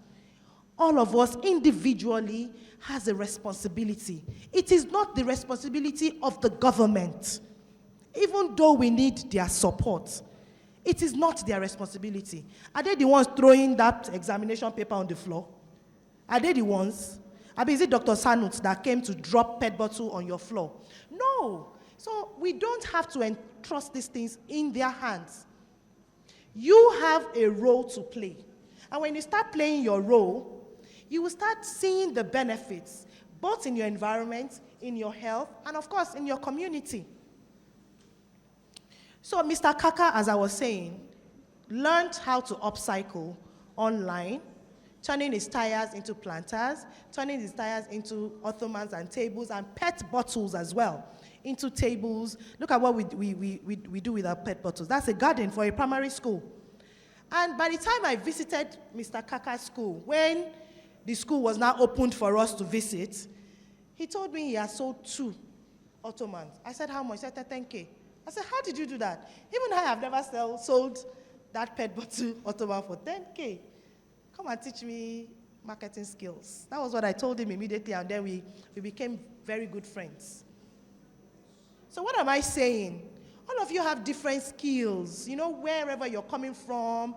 All of us individually has a responsibility. It is not the responsibility of the government. Even though we need their support, it is not their responsibility. Are they the ones throwing that examination paper on the floor? Are they the ones? I mean, is it Dr. Sanut that came to drop pet bottle on your floor? No. So we don't have to entrust these things in their hands. You have a role to play. And when you start playing your role, you will start seeing the benefits, both in your environment, in your health, and of course, in your community. So Mr. Kaka, as I was saying, learned how to upcycle online, turning his tires into planters, turning his tires into ottomans and tables, and pet bottles as well into tables. Look at what we do with our pet bottles. That's a garden for a primary school. And by the time I visited Mr. Kaka's school, when the school was now opened for us to visit, he told me he has sold 2 ottomans. I said, how much? He said, 10K. I said, how did you do that? Even I have never sold that pet bottle ottoman for 10K. Come and teach me marketing skills. That was what I told him immediately, and then we became very good friends. So what am I saying? All of you have different skills. You know, wherever you're coming from,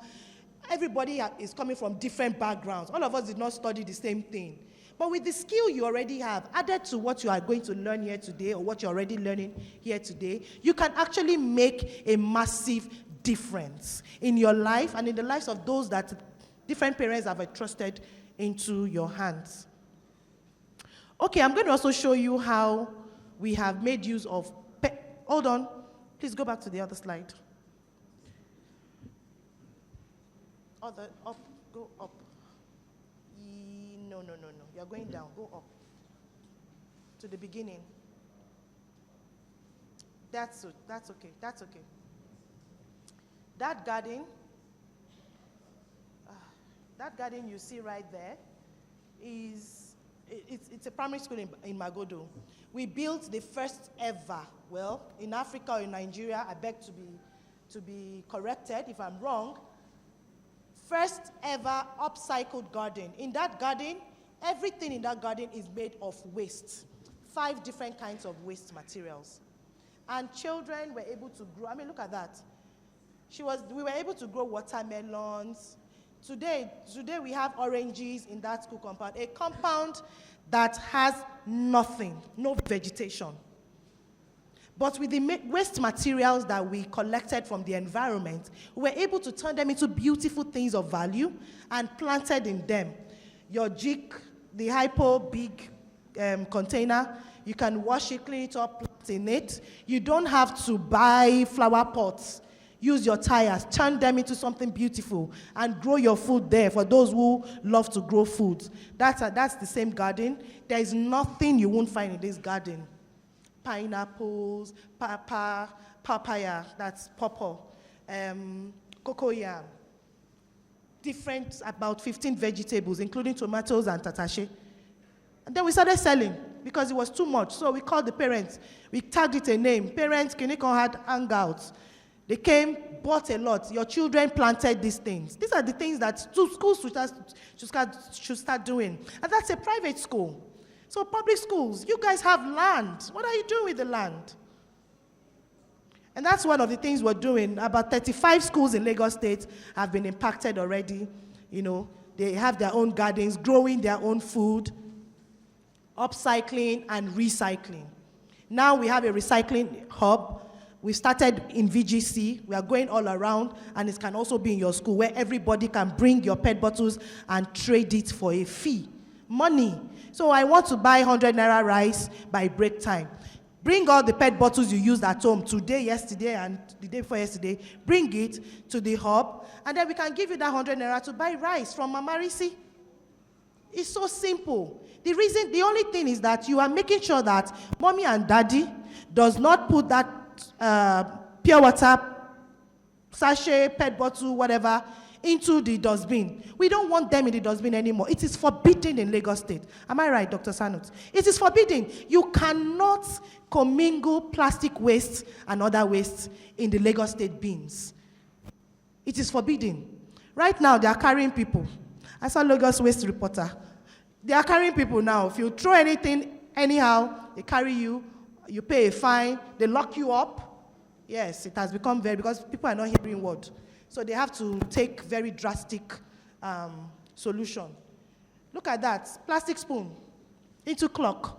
everybody is coming from different backgrounds. All of us did not study the same thing. But with the skill you already have, added to what you are going to learn here today or what you're already learning here today, you can actually make a massive difference in your life and in the lives of those that different parents have entrusted into your hands. Okay, I'm going to also show you how we have made use of... Hold on. Please go back to the other slide. Go up. No. You're going down. Go up. To the beginning. That's okay. That garden you see right there it's a primary school in Magodo. We built the first ever, well, in Africa or in Nigeria, I beg to be corrected if I'm wrong, first ever upcycled garden. In that garden, everything in that garden is made of waste. 5 different kinds of waste materials. And children were able to grow, I mean, look at that. We were able to grow watermelons. Today we have oranges in that school compound, a compound that has nothing, no vegetation. But with the waste materials that we collected from the environment, we were able to turn them into beautiful things of value and planted in them. Your jig, the hypo big container, you can wash it, clean it up, plant in it. You don't have to buy flower pots. Use your tires, turn them into something beautiful, and grow your food there for those who love to grow food. That's the same garden. There is nothing you won't find in this garden. Pineapples, papaya, that's pawpaw, cocoyam, about 15 vegetables, including tomatoes and tatashe. And then we started selling because it was too much. So we called the parents. We tagged it a name. Parents, Kinikon had hangouts. They came, bought a lot. Your children planted these things. These are the things that schools should start doing. And that's a private school. So public schools, you guys have land. What are you doing with the land? And that's one of the things we're doing. About 35 schools in Lagos State have been impacted already. You know, they have their own gardens, growing their own food, upcycling and recycling. Now we have a recycling hub. We started in VGC. We are going all around, and it can also be in your school where everybody can bring your PET bottles and trade it for a fee. Money. So I want to buy 100 naira rice by break time. Bring all the PET bottles you used at home today, yesterday, and the day before yesterday. Bring it to the hub, and then we can give you that 100 naira to buy rice from Mama Risi. It's so simple. The only thing is that you are making sure that mommy and daddy does not put that pure water, sachet, PET bottle, whatever, into the dustbin. We don't want them in the dustbin anymore. It is forbidden in Lagos State. Am I right, Dr. Sanut? It is forbidden. You cannot commingle plastic waste and other waste in the Lagos State bins. It is forbidden. Right now, they are carrying people. I saw Lagos Waste Reporter. They are carrying people now. If you throw anything anyhow, they carry you. You pay a fine, they lock you up. Yes, it has become because people are not hearing word. So they have to take very drastic solution. Look at that, plastic spoon into clock.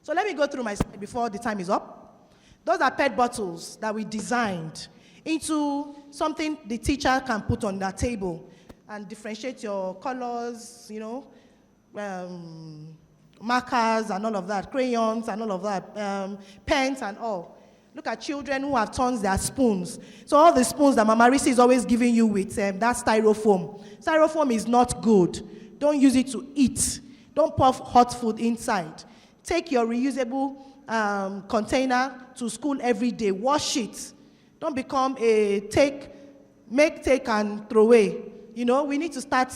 So let me go through my slide before the time is up. Those are PET bottles that we designed into something the teacher can put on their table and differentiate your colors, you know, markers and all of that, crayons and all of that, pens and all. Look at children who have turned their spoons. So all the spoons that Mama Risi is always giving you with that styrofoam. Styrofoam is not good. Don't use it to eat. Don't pour hot food inside. Take your reusable container to school every day. Wash it. Don't become a make, take, and throw away. We need to start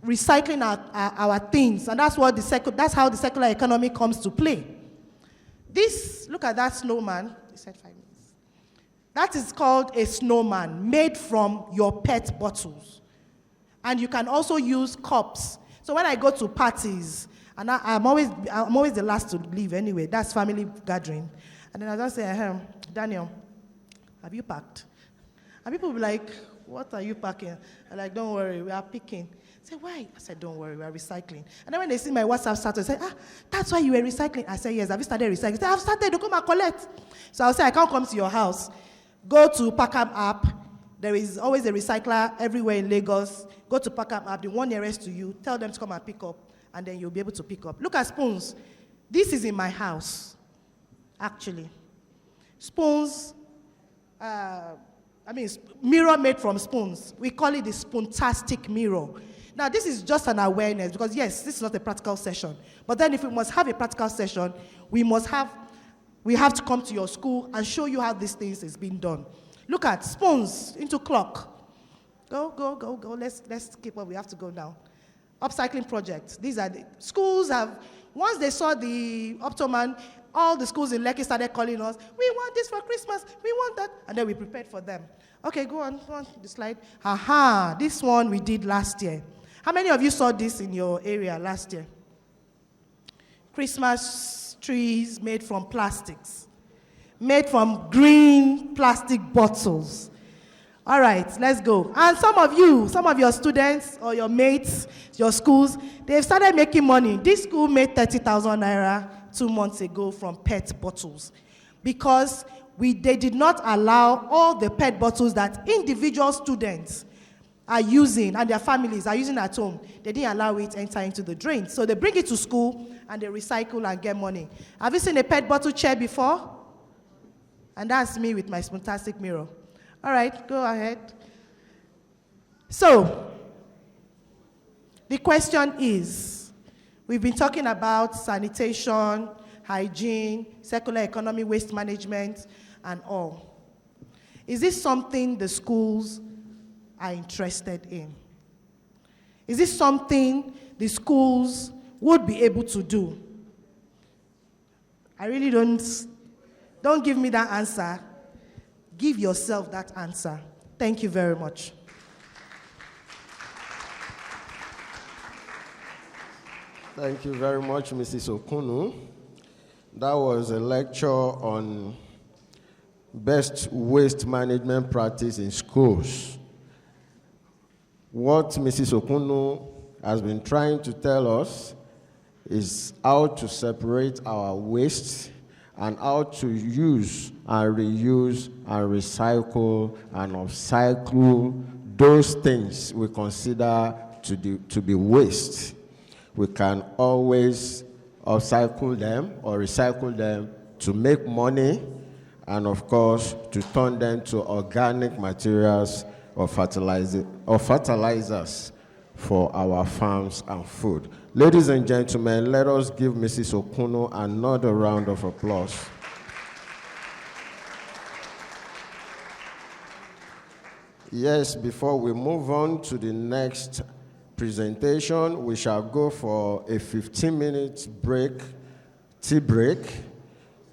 recycling our things, and that's how the circular economy comes to play. Look at that snowman. He said 5 minutes. That is called a snowman made from your pet bottles. And you can also use cups. So when I go to parties, and I'm always the last to leave anyway, that's family gathering. And then I just say, Daniel, have you packed? And people will be like, what are you packing? I'm like, don't worry, we are picking. I said, why? I said, don't worry, we are recycling. And then when they see my WhatsApp status, they say, that's why you were recycling. I said, yes, have you started recycling? They say, I've started, to come and collect. So I'll say, I can't come to your house. Go to Packham app. There is always a recycler everywhere in Lagos. Go to Packham app, the one nearest to you. Tell them to come and pick up, and then you'll be able to pick up. Look at spoons. This is in my house, actually. Spoons, mirror made from spoons. We call it the spoontastic mirror. Now, this is just an awareness because, yes, this is not a practical session. But then if we must have a practical session, we have to come to your school and show you how these things is being done. Look at spoons into clock. Go. Let's keep up. We have to go now. Upcycling projects. These are the schools once they saw the Optoman, all the schools in Lekki started calling us, we want this for Christmas, we want that. And then we prepared for them. Okay, go on the slide. This one we did last year. How many of you saw this in your area last year? Christmas trees made from plastics, made from green plastic bottles. All right, let's go. And some of your students or your mates, your schools, they've started making money. This school made 30,000 naira 2 months ago from PET bottles because they did not allow all the PET bottles that individual students are using and their families are using at home. They didn't allow it enter into the drain. So they bring it to school and they recycle and get money. Have you seen a PET bottle chair before? And that's me with my fantastic mirror. All right, go ahead. So, the question is, we've been talking about sanitation, hygiene, circular economy, waste management, and all. Is this something the schools are interested in? Is this something the schools would be able to do? I really don't give me that answer. Give yourself that answer. Thank you very much. Thank you very much, Mrs. Okunu. That was a lecture on best waste management practice in schools. What Mrs. Okunu has been trying to tell us is how to separate our waste and how to use and reuse and recycle and upcycle those things we consider to be waste. We can always upcycle them or recycle them to make money and, of course, to turn them to organic materials or fertilizers for our farms and food. Ladies and gentlemen, let us give Mrs. Okunu another round of applause. Yes, before we move on to the next presentation, we shall go for a 15-minute tea break.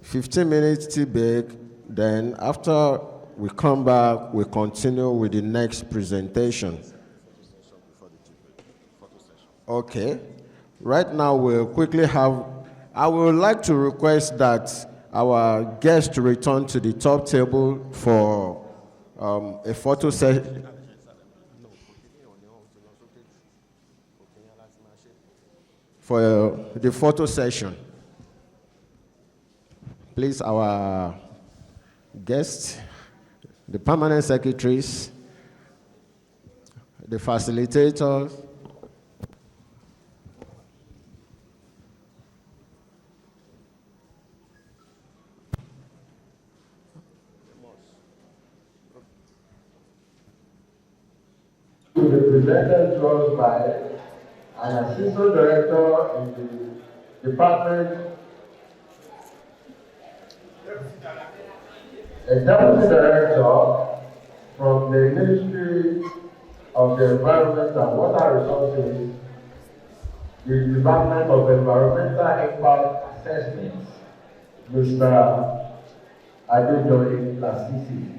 15 minutes tea break, then after we come back, we continue with the next presentation. Okay. Right now, we'll quickly I would like to request that our guests return to the top table for a photo session. For the photo session. Please, our guests, the permanent secretaries, the facilitators, be presented to us by an assistant director in the department, a deputy director from the Ministry of the Environment and Water Resources, the Department of Environmental Impact Assessment, Mr. Adedoyin Lasisi.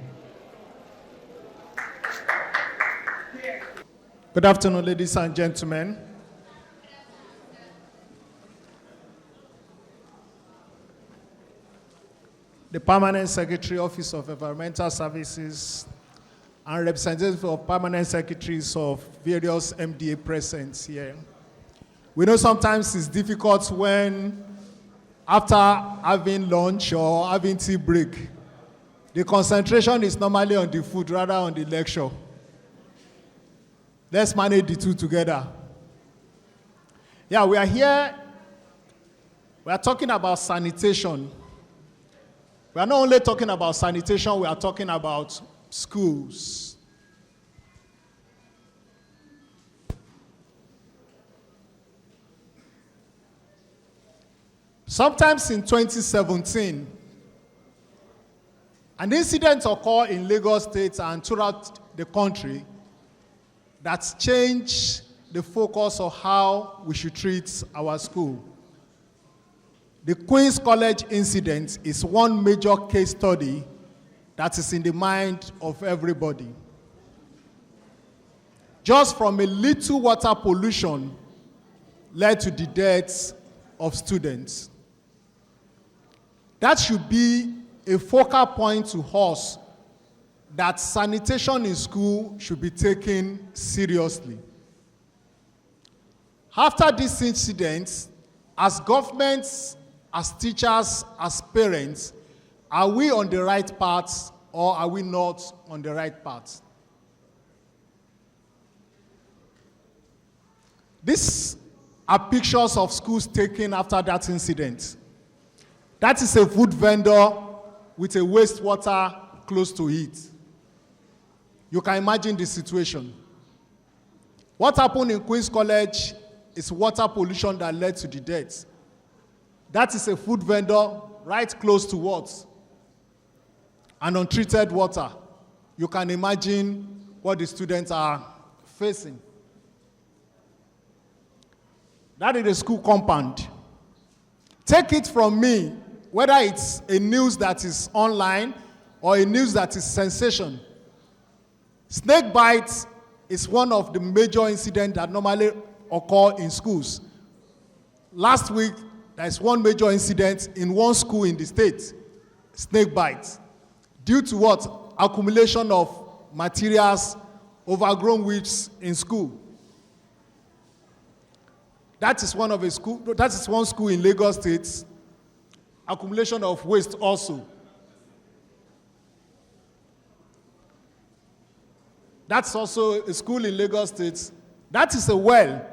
Good afternoon, ladies and gentlemen. The Permanent Secretary, Office of Environmental Services, and representatives of permanent secretaries of various MDA present here. We know sometimes it's difficult when, after having lunch or having tea break, the concentration is normally on the food rather on the lecture. Let's manage the two together. Yeah, we are here. We are talking about sanitation. We are not only talking about sanitation, we are talking about schools. Sometimes in 2017, an incident occurred in Lagos State and throughout the country that's changed the focus of how we should treat our school. The Queen's College incident is one major case study that is in the mind of everybody. Just from a little water pollution led to the deaths of students. That should be a focal point to us that sanitation in school should be taken seriously. After this incident, as governments, as teachers, as parents, are we on the right path or are we not on the right path? These are pictures of schools taken after that incident. That is a food vendor with a wastewater close to it. You can imagine the situation. What happened in Queen's College is water pollution that led to the death. That is a food vendor right close to what? An untreated water. You can imagine what the students are facing. That is a school compound. Take it from me, whether it's a news that is online or a news that is sensation. Snake bites is one of the major incidents that normally occur in schools. Last week, there is one major incident in one school in the state, snake bites. Due to what? Accumulation of materials, overgrown weeds in school. That is one school in Lagos State. Accumulation of waste also. That's also a school in Lagos State. That is a well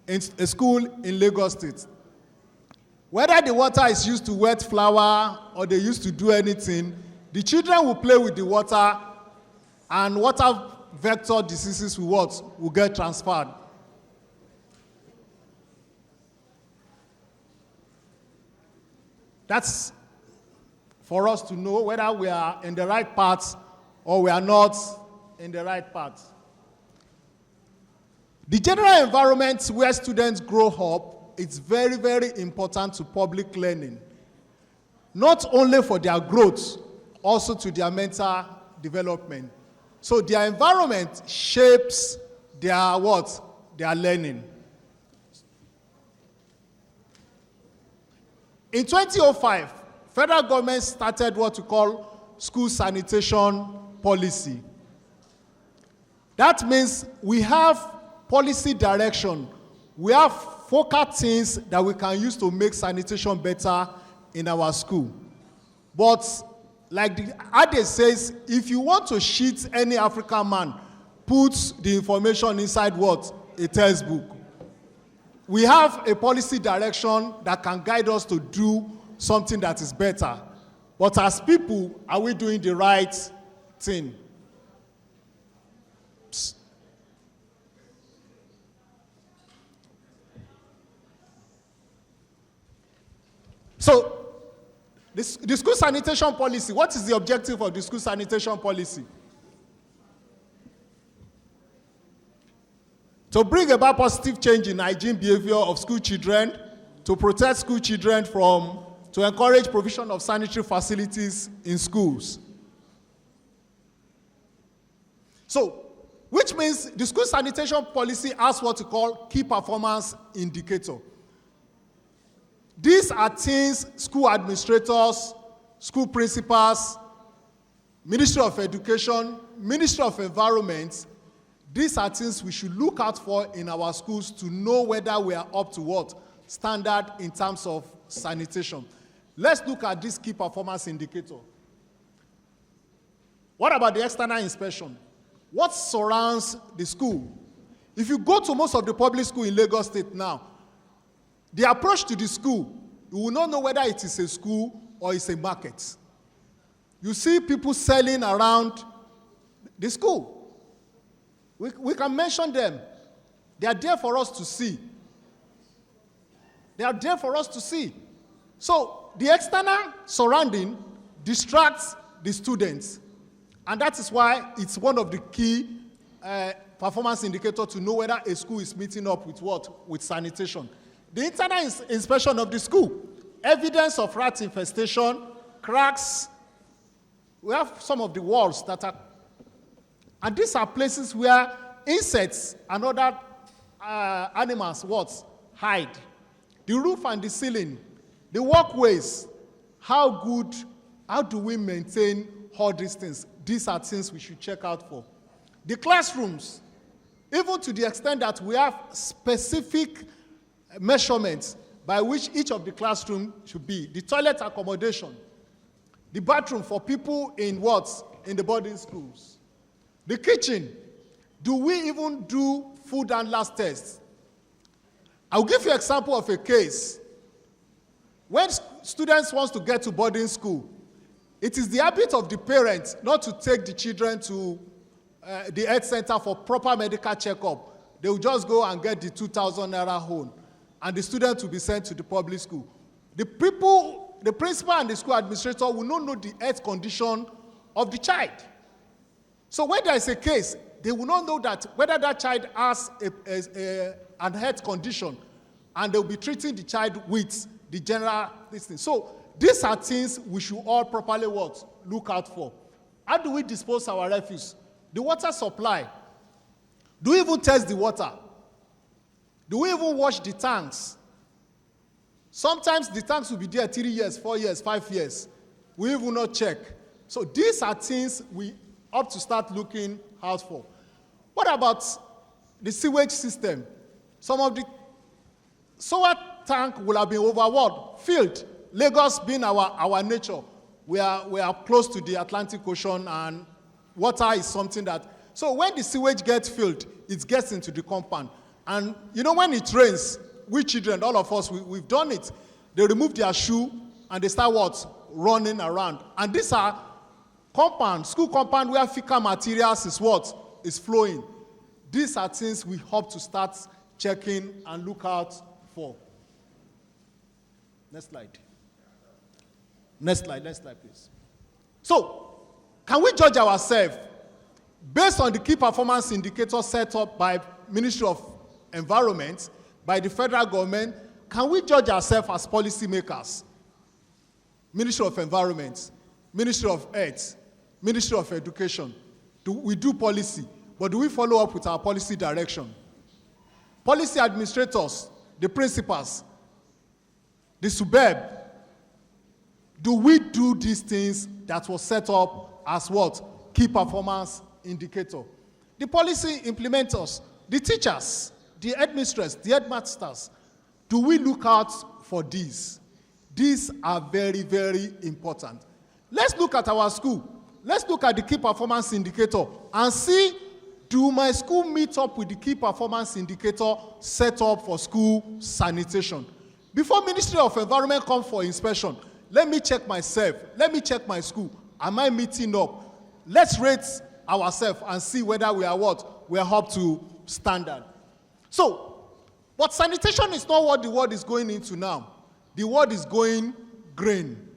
in a school in Lagos State. Whether the water is used to wet flower or they used to do anything, the children will play with the water and water vector diseases will get transferred. That's for us to know whether we are in the right path or we are not in the right path. The general environment where students grow up is very, very important to public learning. Not only for their growth, also to their mental development. So their environment shapes their what? Their learning. In 2005, federal government started what we call school sanitation policy. That means we have policy direction. We have focal things that we can use to make sanitation better in our school. But like the adage says, if you want to cheat any African man, put the information inside what? A textbook. We have a policy direction that can guide us to do something that is better. But as people, are we doing the right thing? So, the school sanitation policy, what is the objective of the school sanitation policy? To bring about positive change in hygiene behavior of school children, to protect school children to encourage provision of sanitary facilities in schools. So, which means the school sanitation policy has what we call key performance indicator. These are things school administrators, school principals, Ministry of Education, Ministry of Environment, these are things we should look out for in our schools to know whether we are up to what standard in terms of sanitation. Let's look at this key performance indicator. What about the external inspection? What surrounds the school? If you go to most of the public schools in Lagos State now, the approach to the school, you will not know whether it is a school or it's a market. You see people selling around the school. We can mention them. They are there for us to see. They are there for us to see. So the external surrounding distracts the students. And that is why it's one of the key performance indicators to know whether a school is meeting up with what? With sanitation. The internal inspection of the school, evidence of rat infestation, cracks. We have some of the walls that are, and these are places where insects and other animals hide. The roof and the ceiling, the walkways, how do we maintain all these things? These are things we should check out for. The classrooms, even to the extent that we have specific measurements by which each of the classrooms should be. The toilet accommodation, the bathroom for people in the boarding schools. The kitchen, do we even do food and last tests? I'll give you an example of a case. When students want to get to boarding school, it is the habit of the parents not to take the children to the health center for proper medical checkup. They will just go and get the 2,000 naira home, and the student will be sent to the public school. The principal and the school administrator will not know the health condition of the child. So when there is a case, they will not know that whether that child has an health condition, and they will be treating the child with the general thing. So these are things we should all properly look out for. How do we dispose our refuse? The water supply. Do we even test the water? Do we even wash the tanks? Sometimes the tanks will be there 3 years, 4 years, 5 years. We will not check. So these are things we ought to start looking out for. What about the sewage system? Some of the sewer tank will have been filled. Lagos being our nature, we are close to the Atlantic Ocean, and water is something that, so when the sewage gets filled, it gets into the compound. And you know, when it rains, we children, all of us, we've done it. They remove their shoe and they start running around. And these are school compound where fecal materials is flowing. These are things we hope to start checking and look out for. Next slide. Next slide, please. So, can we judge ourselves based on the key performance indicators set up by Ministry of Environment, by the federal government? Can we judge ourselves as policymakers? Ministry of Environment, Ministry of Health, Ministry of Education. We do policy, but do we follow up with our policy direction? Policy administrators, the principals, the suburb, do we do these things that was set up as key performance indicator? The policy implementers, the teachers, the headmistress, the headmasters, do we look out for these? These are very, very important. Let's look at our school. Let's look at the key performance indicator and see, do my school meet up with the key performance indicator set up for school sanitation? Before Ministry of Environment comes for inspection, let me check myself. Let me check my school. Am I meeting up? Let's rate ourselves and see whether we are we are up to standard. So, but sanitation is not what the world is going into now. The world is going green.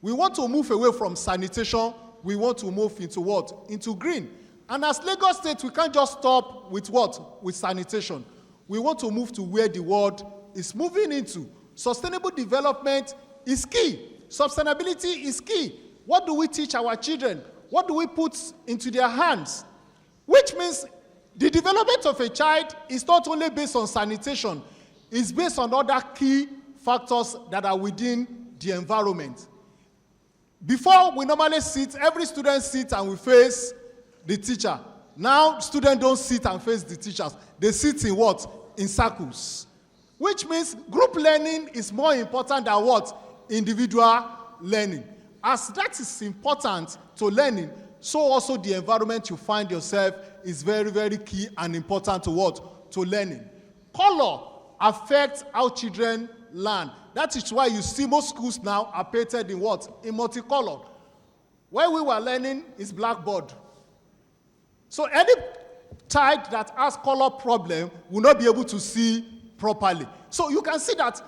We want to move away from sanitation. We want to move into what? Into green. And as Lagos State, we can't just stop with what? With sanitation. We want to move to where the world is moving into. Sustainable development is key. Sustainability is key. What do we teach our children? What do we put into their hands? Which means the development of a child is not only based on sanitation, it's based on other key factors that are within the environment. Before, we normally sit, every student sits and we face the teacher. Now, students don't sit and face the teachers. They sit in what? In circles. Which means group learning is more important than what? Individual learning. As that is important to learning, so also the environment you find yourself is very, very key and important to what? To learning. Color affects how children learn. That is why you see most schools now are painted in what? In multicolor. Where we were learning is blackboard. So any child that has color problem will not be able to see properly. So you can see that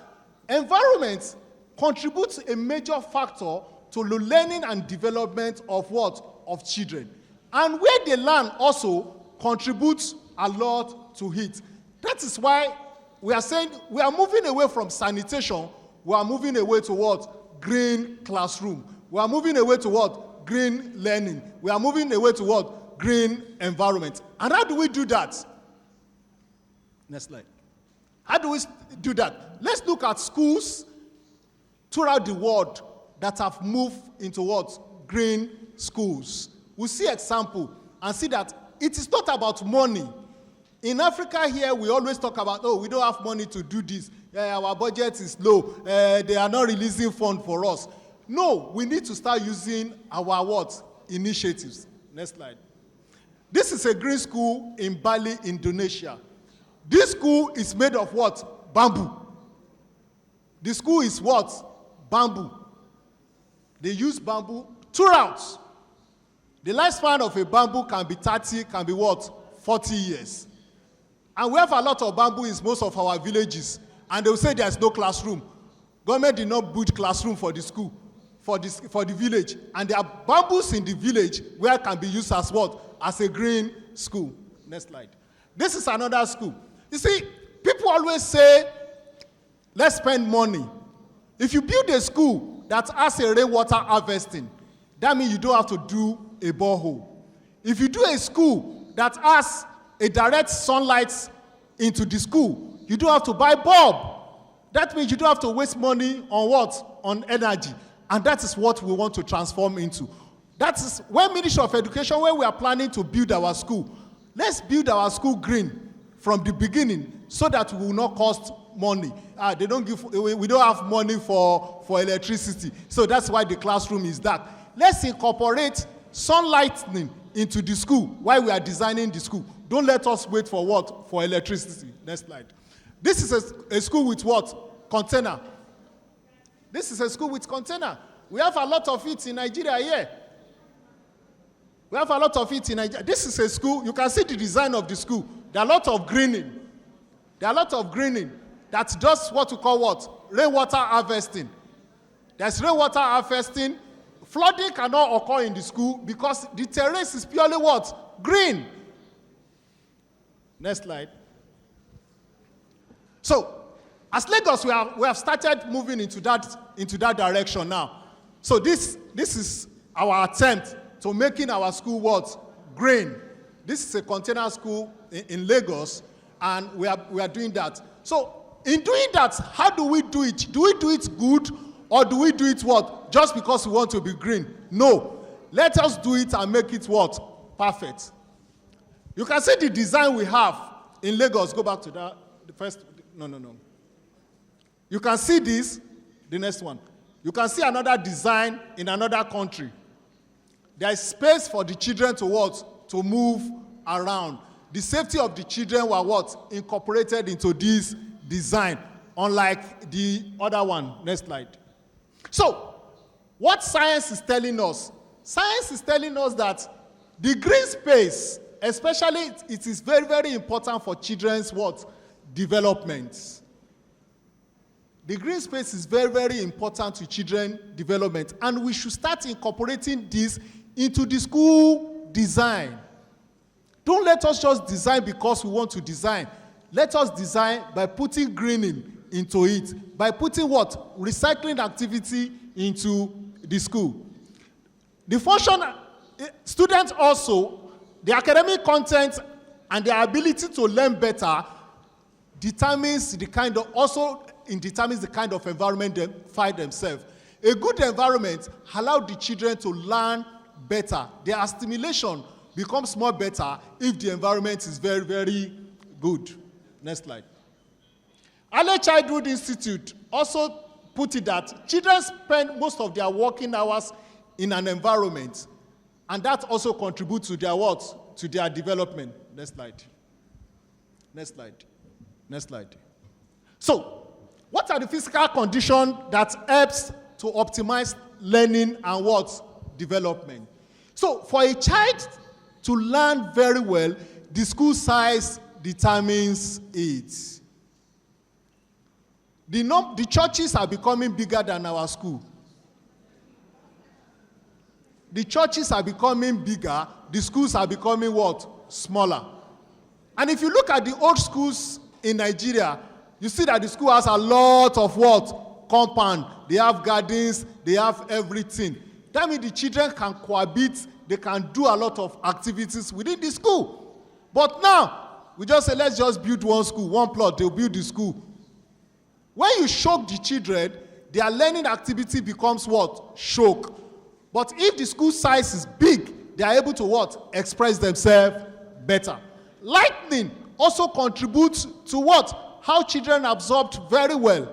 environment contributes a major factor to the learning and development of what? Of children. And where they learn also contributes a lot to it. That is why we are saying we are moving away from sanitation. We are moving away to what? Green classroom. We are moving away to what? Green learning. We are moving away to what? Green environment. And how do we do that? Next slide. How do we do that? Let's look at schools throughout the world that have moved into what? Green schools. We see example and see that it is not about money. In Africa here, we always talk about, oh, we don't have money to do this. Our budget is low. They are not releasing funds for us. No, we need to start using our what? Initiatives. Next slide. This is a green school in Bali, Indonesia. This school is made of what? Bamboo. The school is what? Bamboo. They use bamboo throughout. The lifespan of a bamboo can be 30, can be what? 40 years. And we have a lot of bamboo in most of our villages. And they will say there's no classroom. Government did not build classroom for the school, for the village. And there are bamboos in the village where it can be used as what? As a green school. Next slide. This is another school. You see, people always say, let's spend money. If you build a school that has a rainwater harvesting, that means you don't have to do a borehole. If you do a school that has a direct sunlight into the school, you don't have to buy bulb. That means you don't have to waste money on what? On energy. And that is what we want to transform into. That is when Ministry of Education, when we are planning to build our school, let's build our school green from the beginning so that we will not cost money. We don't have money for electricity. So that's why the classroom is dark. Let's incorporate sunlighting into the school while we are designing the school. Don't let us wait for what? For electricity. Next slide. This is a school with what? Container. This is a school with container. We have a lot of it in Nigeria here. We have a lot of it in Nigeria. This is a school. You can see the design of the school. There are a lot of greening. There are a lot of greening. That's just what we call what? Rainwater harvesting. There's rainwater harvesting. Flooding cannot occur in the school because the terrace is purely what? Green. Next slide. So, as Lagos, we have started moving into that direction now. So this is our attempt to making our school what? Green. This is a container school in Lagos, and we are doing that. So, in doing that, how do we do it? Do we do it good, or do we do it what? Just because we want to be green? No. Let us do it and make it what? Perfect. You can see the design we have in Lagos. Go back to that. The first. No. You can see this. The next one. You can see another design in another country. There is space for the children to what? To move around. The safety of the children were what? Incorporated into this design, unlike the other one. Next slide. So, what science is telling us? Science is telling us that the green space, especially, it is very, very important for children's what? Development. The green space is very, very important to children development, and we should start incorporating this into the school design. Don't let us just design because we want to design. Let us design by putting greening into it, by putting what? Recycling activity into the school. The function, students also, the academic content and their ability to learn better determines the kind of environment they find themselves. A good environment allows the children to learn better. Their stimulation becomes more better if the environment is very, very good. Next slide. Early Childhood Institute also put it that children spend most of their working hours in an environment, and that also contributes to their what? To their development. Next slide. Next slide. Next slide. So, what are the physical conditions that helps to optimize learning and what? Development. So, for a child to learn very well, the school size determines it. The churches are becoming bigger than our school. The churches are becoming bigger, the schools are becoming what? Smaller. And if you look at the old schools in Nigeria, you see that the school has a lot of what? Compound. They have gardens, they have everything. That means the children can cohabit, they can do a lot of activities within the school. But now, we just say, let's just build one school, one plot, they'll build the school. When you shock the children, their learning activity becomes what? Shock. But if the school size is big, they are able to what? Express themselves better. Lighting also contributes to what? How children absorb very well.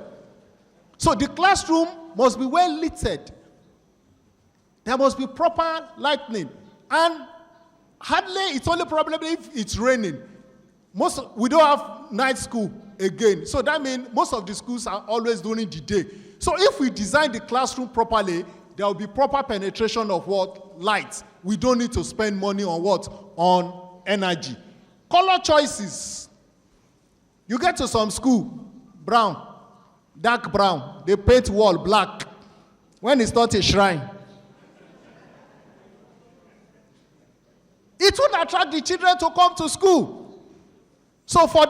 So the classroom must be well lighted. There must be proper lighting. And hardly, it's only problem if it's raining. We don't have night school again. So that means most of the schools are always during the day. So if we design the classroom properly, there will be proper penetration of what? Light. We don't need to spend money on what? On energy. Color choices. You get to some school, brown, dark brown. They paint wall black. When it's not a shrine. It would attract the children to come to school. So for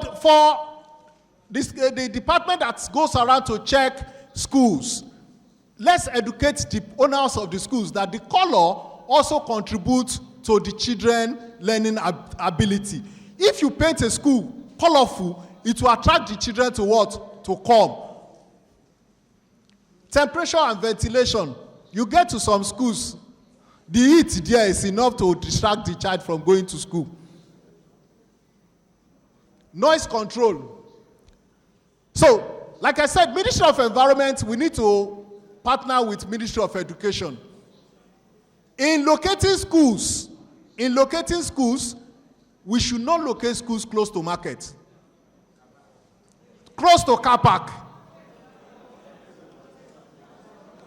the department that goes around to check schools, let's educate the owners of the schools that the color also contributes to the children learning ability. If you paint a school colorful, it will attract the children to what? To come. Temperature and ventilation. You get to some schools, the heat there is enough to distract the child from going to school. Noise control. So, like I said, Ministry of Environment, we need to partner with Ministry of Education. In locating schools, we should not locate schools close to market. Close to car park.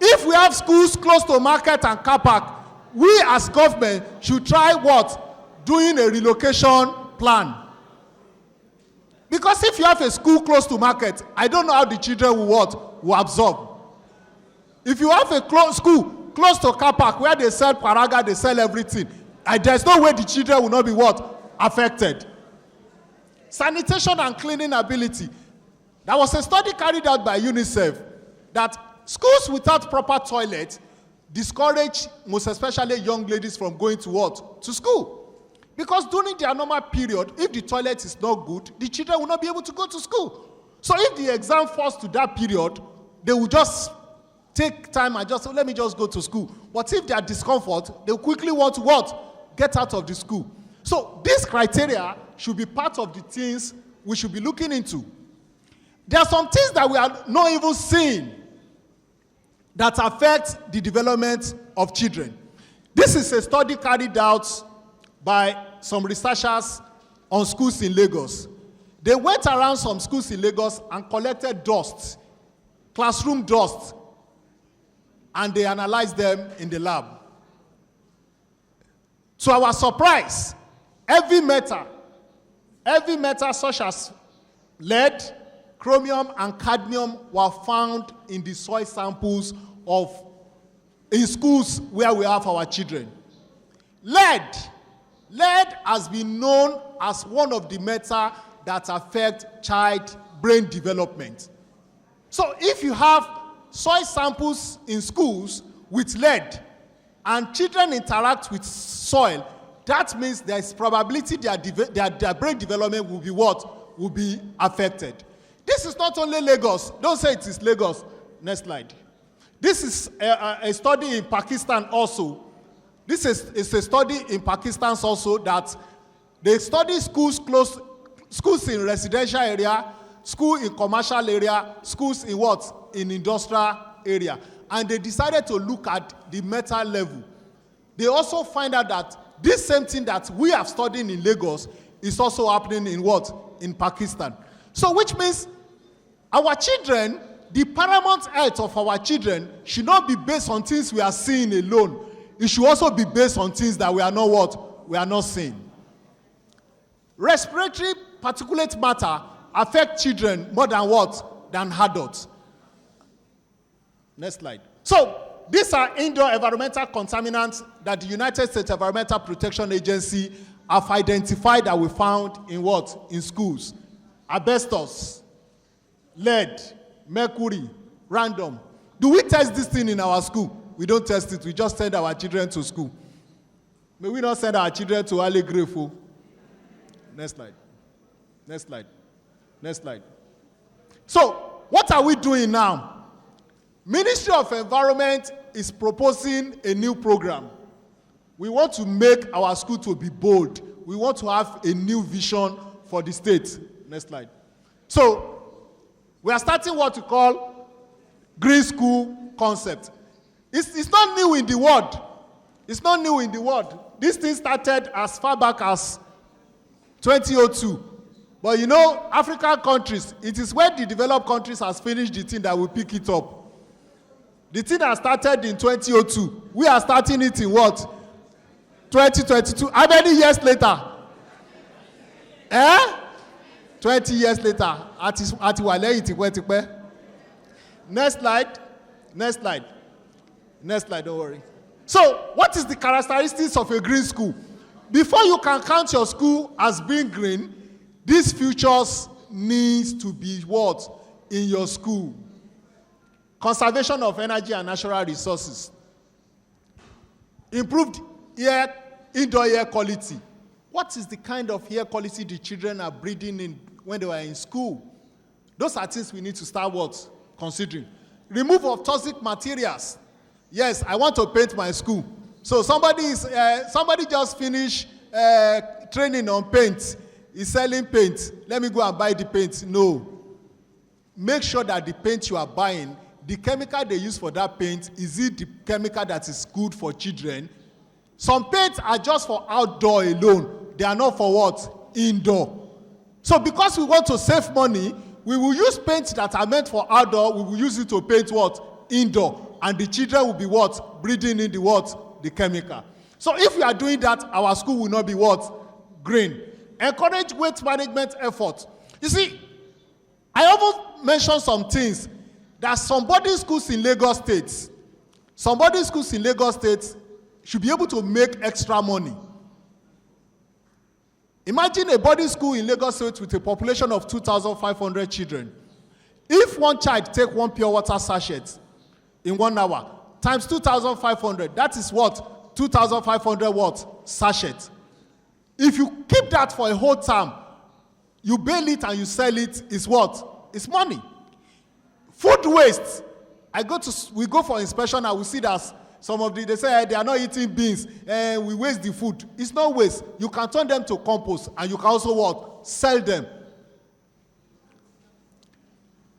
If we have schools close to market and car park, we as government should try what? Doing a relocation plan. Because if you have a school close to market, I don't know how the children will what? Will absorb. If you have a school close to car park where they sell paraga, they sell everything, there's no way the children will not be what? Affected. Sanitation and cleaning ability. There was a study carried out by UNICEF that schools without proper toilets discourage most especially young ladies from going to what? To school. Because during their normal period, if the toilet is not good, the children will not be able to go to school. So if the exam falls to that period, they will just take time and just say, let me just go to school. But if they are discomfort, they will quickly want to what? Get out of the school. So these criteria should be part of the things we should be looking into. There are some things that we are not even seeing that affect the development of children. This is a study carried out by some researchers on schools in Lagos. They went around some schools in Lagos and collected dust, classroom dust, and they analyzed them in the lab. To our heavy metal such as lead, chromium and cadmium were found in the soil samples in schools where we have our children. Lead has been known as one of the metals that affect child brain development. So if you have soil samples in schools with lead and children interact with soil, that means there is probability their brain development will be what? Will be affected. This is not only Lagos. Don't say it is Lagos. Next slide. This is a study in Pakistan also. This is a study in Pakistan also that they study schools in residential area, school in commercial area, schools in what? In industrial area. And they decided to look at the metal level. They also find out that this same thing that we have studied in Lagos is also happening in what? In Pakistan. So which means our children, the paramount health of our children should not be based on things we are seeing alone. It should also be based on things that we are not what? We are not seeing. Respiratory particulate matter affect children more than what? Than adults. Next slide. So, these are indoor environmental contaminants that the United States Environmental Protection Agency have identified that we found in what? In schools. Asbestos, lead, mercury, random. Do we test this thing in our school? We don't test it. We just send our children to school. May we not send our children to Ali Grefo? Next slide. Next slide. Next slide. So, what are we doing now? Ministry of Environment is proposing a new program. We want to make our school to be bold. We want to have a new vision for the state. Next slide. So, we are starting what we call green school concept. It's not new in the world. It's not new in the world. This thing started as far back as 2002. But you know, African countries, it is when the developed countries has finished the thing that we pick it up. The thing that started in 2002, we are starting it in what? 2022. How many years later? 20 years later. Next slide. Next slide. Next slide, don't worry. So, what is the characteristics of a green school? Before you can count your school as being green, these features needs to be what? In your school. Conservation of energy and natural resources. Improved indoor air quality. What is the kind of air quality the children are breathing in when they were in school? Those are things we need to start what? Considering. Remove of toxic materials. Yes, I want to paint my school. So somebody just finished training on paint. He's selling paint. Let me go and buy the paint. No. Make sure that the paint you are buying, the chemical they use for that paint, is it the chemical that is good for children? Some paints are just for outdoor alone. They are not for what? Indoor. So because we want to save money, we will use paints that are meant for outdoor. We will use it to paint what? Indoor. And the children will be what? Breathing in the what? The chemical. So if we are doing that, our school will not be what? Green. Encourage waste management effort. You see, I often mention some things that some boarding schools in Lagos State, should be able to make extra money. Imagine a boarding school in Lagos State with a population of 2,500 children. If one child take one pure water sachet in 1 hour, times 2,500, that is what? 2,500 what? Sachet. If you keep that for a whole term, you bail it and you sell it, is what? It's money. Food waste. We go for inspection and we see that some of they say they are not eating beans and we waste the food. It's not waste. You can turn them to compost and you can also what? Sell them.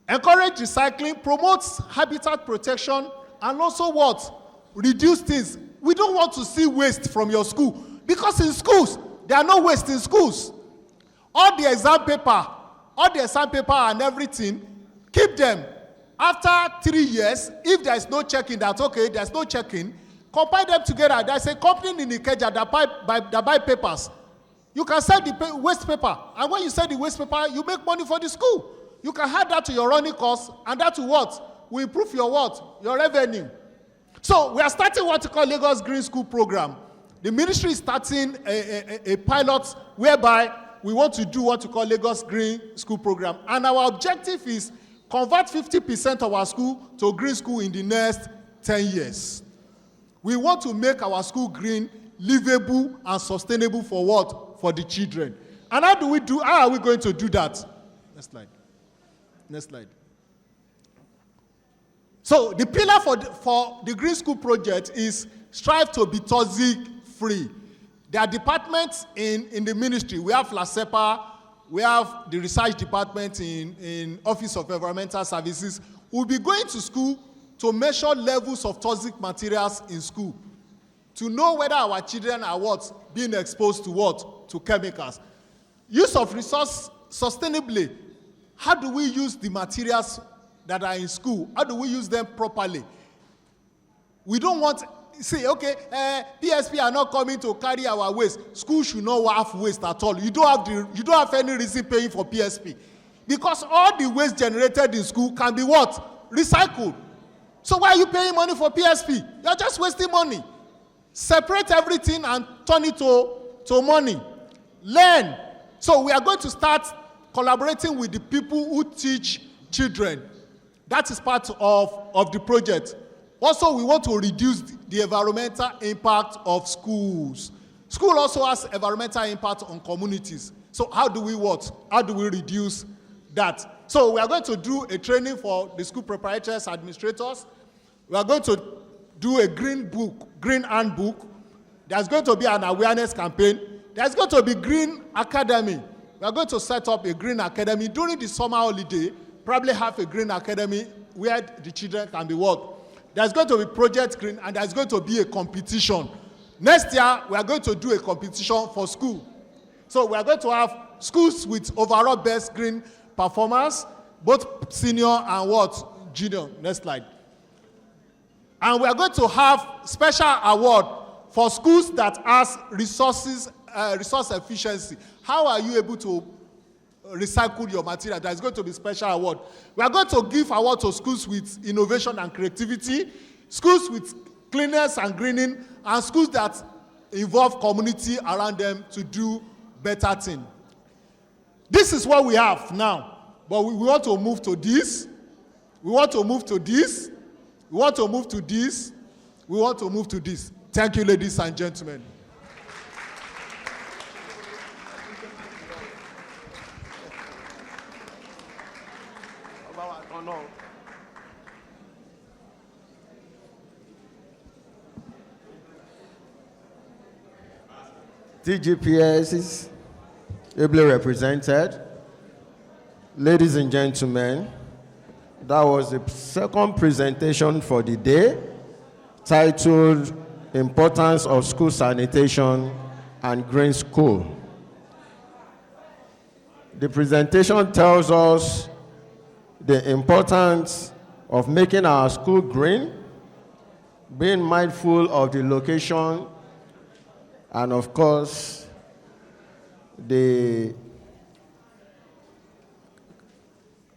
Encourage recycling, promotes habitat protection, and also what? Reduce things. We don't want to see waste from your school because in schools, there are no waste in schools. All the exam paper and everything, keep them. After 3 years, if there is no checking, that's okay, there's no checking, compile them together. There's a company in Ikeja that buy papers. You can sell the waste paper. And when you sell the waste paper, you make money for the school. You can add that to your running costs, and that will what? Will improve your what? Your revenue. So we are starting what we call Lagos Green School Program. The ministry is starting a pilot whereby we want to do what we call Lagos Green School Program. And our objective is convert 50% of our school to green school in the next 10 years. We want to make our school green, livable, and sustainable for what? For the children. And how are we going to do that? Next slide. Next slide. So the pillar for the Green School Project is strive to be toxic free. There are departments in the ministry. We have LASEPA, we have the research department in Office of Environmental Services. We'll be going to school to measure levels of toxic materials in school, to know whether our children are what? Being exposed to what? To chemicals. Use of resource sustainably. How do we use the materials that are in school? How do we use them properly? We don't want, say, okay, PSP are not coming to carry our waste. School should not have waste at all. You don't have any reason paying for PSP. Because all the waste generated in school can be what? Recycled. So why are you paying money for PSP? You're just wasting money. Separate everything and turn it to money. Learn. So we are going to start collaborating with the people who teach children. That is part of the project. Also, we want to reduce the environmental impact of schools. School also has environmental impact on communities. So how do we what? How do we reduce that? So we are going to do a training for the school proprietors, administrators. We are going to do a green handbook. There's going to be an awareness campaign. There's going to be green academy. We are going to set up a green academy during the summer holiday. Probably have a green academy where the children can be what? There's going to be Project Green, and there's going to be a competition. Next year, we are going to do a competition for school. So we are going to have schools with overall best green performance, both senior and what? Junior. Next slide. And we are going to have special award for schools that has resource efficiency. How are you able to recycle your material? There is going to be special award. We are going to give award to schools with innovation and creativity, schools with cleanliness and greening, and schools that involve community around them to do better things. This is what we have now, but we want to move to this. We want to move to this. We want to move to this. We want to move to this. Thank you, ladies and gentlemen. TGPS is ably represented. Ladies and gentlemen, that was the second presentation for the day, titled Importance of School Sanitation and Green School. The presentation tells us the importance of making our school green, being mindful of the location, and of course, the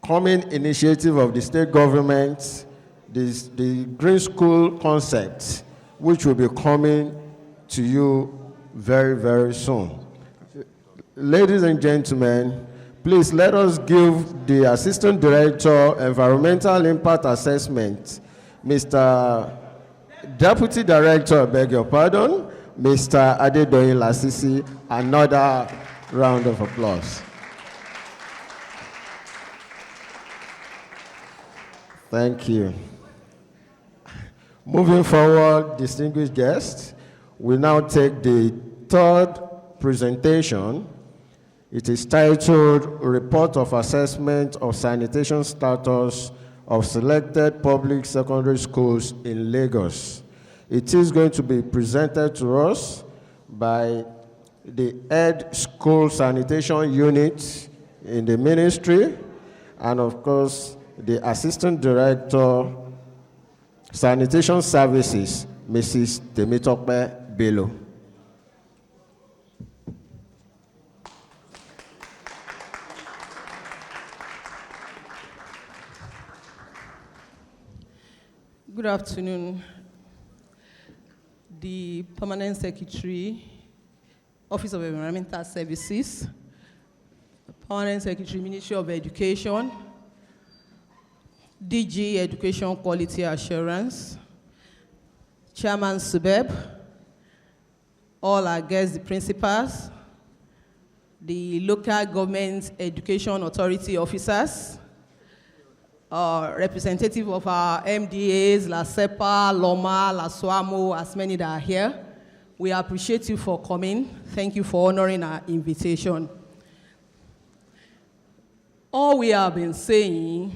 common initiative of the state government, the green school concept, which will be coming to you very, very soon. Ladies and gentlemen, please let us give the Assistant Director, Environmental Impact Assessment, Mr. Deputy Director, I beg your pardon, Mr. Adedoyin Lasisi, another round of applause. Thank you. Moving forward, distinguished guests, we now take the third presentation. It is titled Report of Assessment of Sanitation Status of Selected Public Secondary Schools in Lagos. It is going to be presented to us by the Head School Sanitation Unit in the ministry, and of course, the Assistant Director, Sanitation Services, Mrs. Temitope Bello. Good afternoon. The Permanent Secretary, Office of Environmental Services, Permanent Secretary, Ministry of Education, DG Education Quality Assurance, Chairman Subeb, all our guests, the principals, the local government education authority officers, representative of our MDAs, La SEPA, Loma, La SWAMO, as many that are here. We appreciate you for coming. Thank you for honoring our invitation. All we have been saying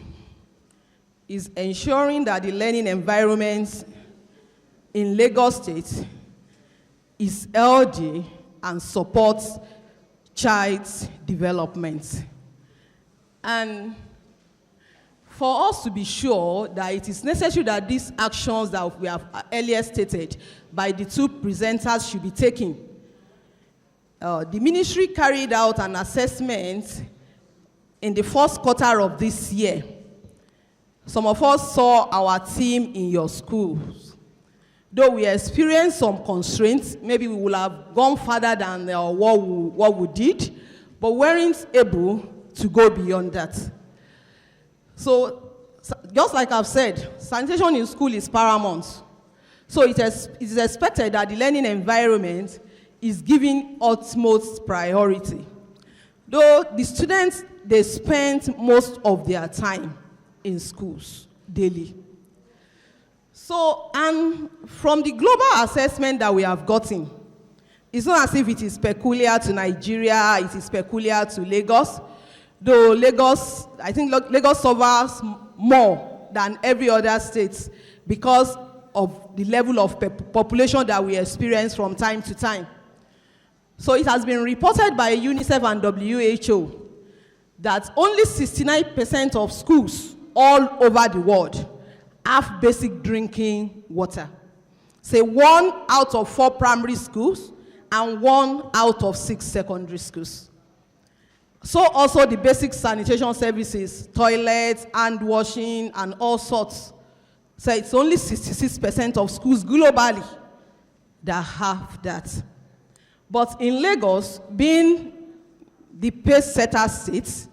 is ensuring that the learning environment in Lagos State is healthy and supports child's development. And for us to be sure that it is necessary that these actions that we have earlier stated by the two presenters should be taken, the ministry carried out an assessment in the first quarter of this year. Some of us saw our team in your schools. Though we experienced some constraints, maybe we would have gone further than what we did, but weren't able to go beyond that. So, just like I've said, sanitation in school is paramount. So it is expected that the learning environment is given utmost priority. Though the students, they spend most of their time in schools daily. So, and from the global assessment that we have gotten, it's not as if it is peculiar to Nigeria, it is peculiar to Lagos. Though Lagos, I think Lagos suffers more than every other state because of the level of population that we experience from time to time. So it has been reported by UNICEF and WHO that only 69% of schools all over the world have basic drinking water. Say 1 out of 4 primary schools and 1 out of 6 secondary schools. So also the basic sanitation services, toilets, hand washing, and all sorts. So it's only 66% of schools globally that have that. But in Lagos, being the pace setter state,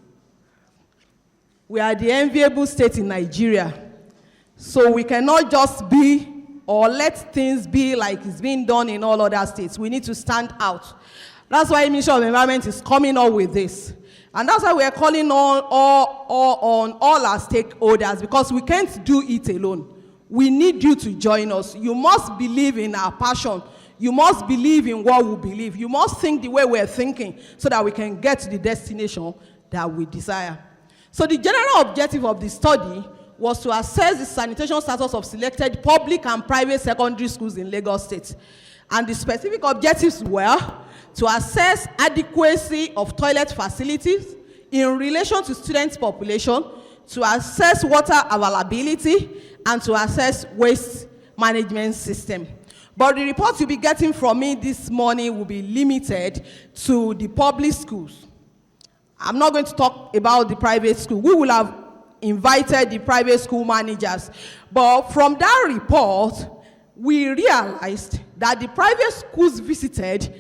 we are the enviable state in Nigeria. So we cannot just be or let things be like it's being done in all other states. We need to stand out. That's why the Ministry of Environment is coming up with this. And that's why we are calling on all our stakeholders, because we can't do it alone. We need you to join us. You must believe in our passion. You must believe in what we believe. You must think the way we're thinking so that we can get to the destination that we desire. So the general objective of the study was to assess the sanitation status of selected public and private secondary schools in Lagos State. And the specific objectives were to assess adequacy of toilet facilities in relation to student population, to assess water availability, and to assess waste management system. But the report you'll be getting from me this morning will be limited to the public schools. I'm not going to talk about the private school. We will have invited the private school managers. But from that report, we realized that the private schools visited,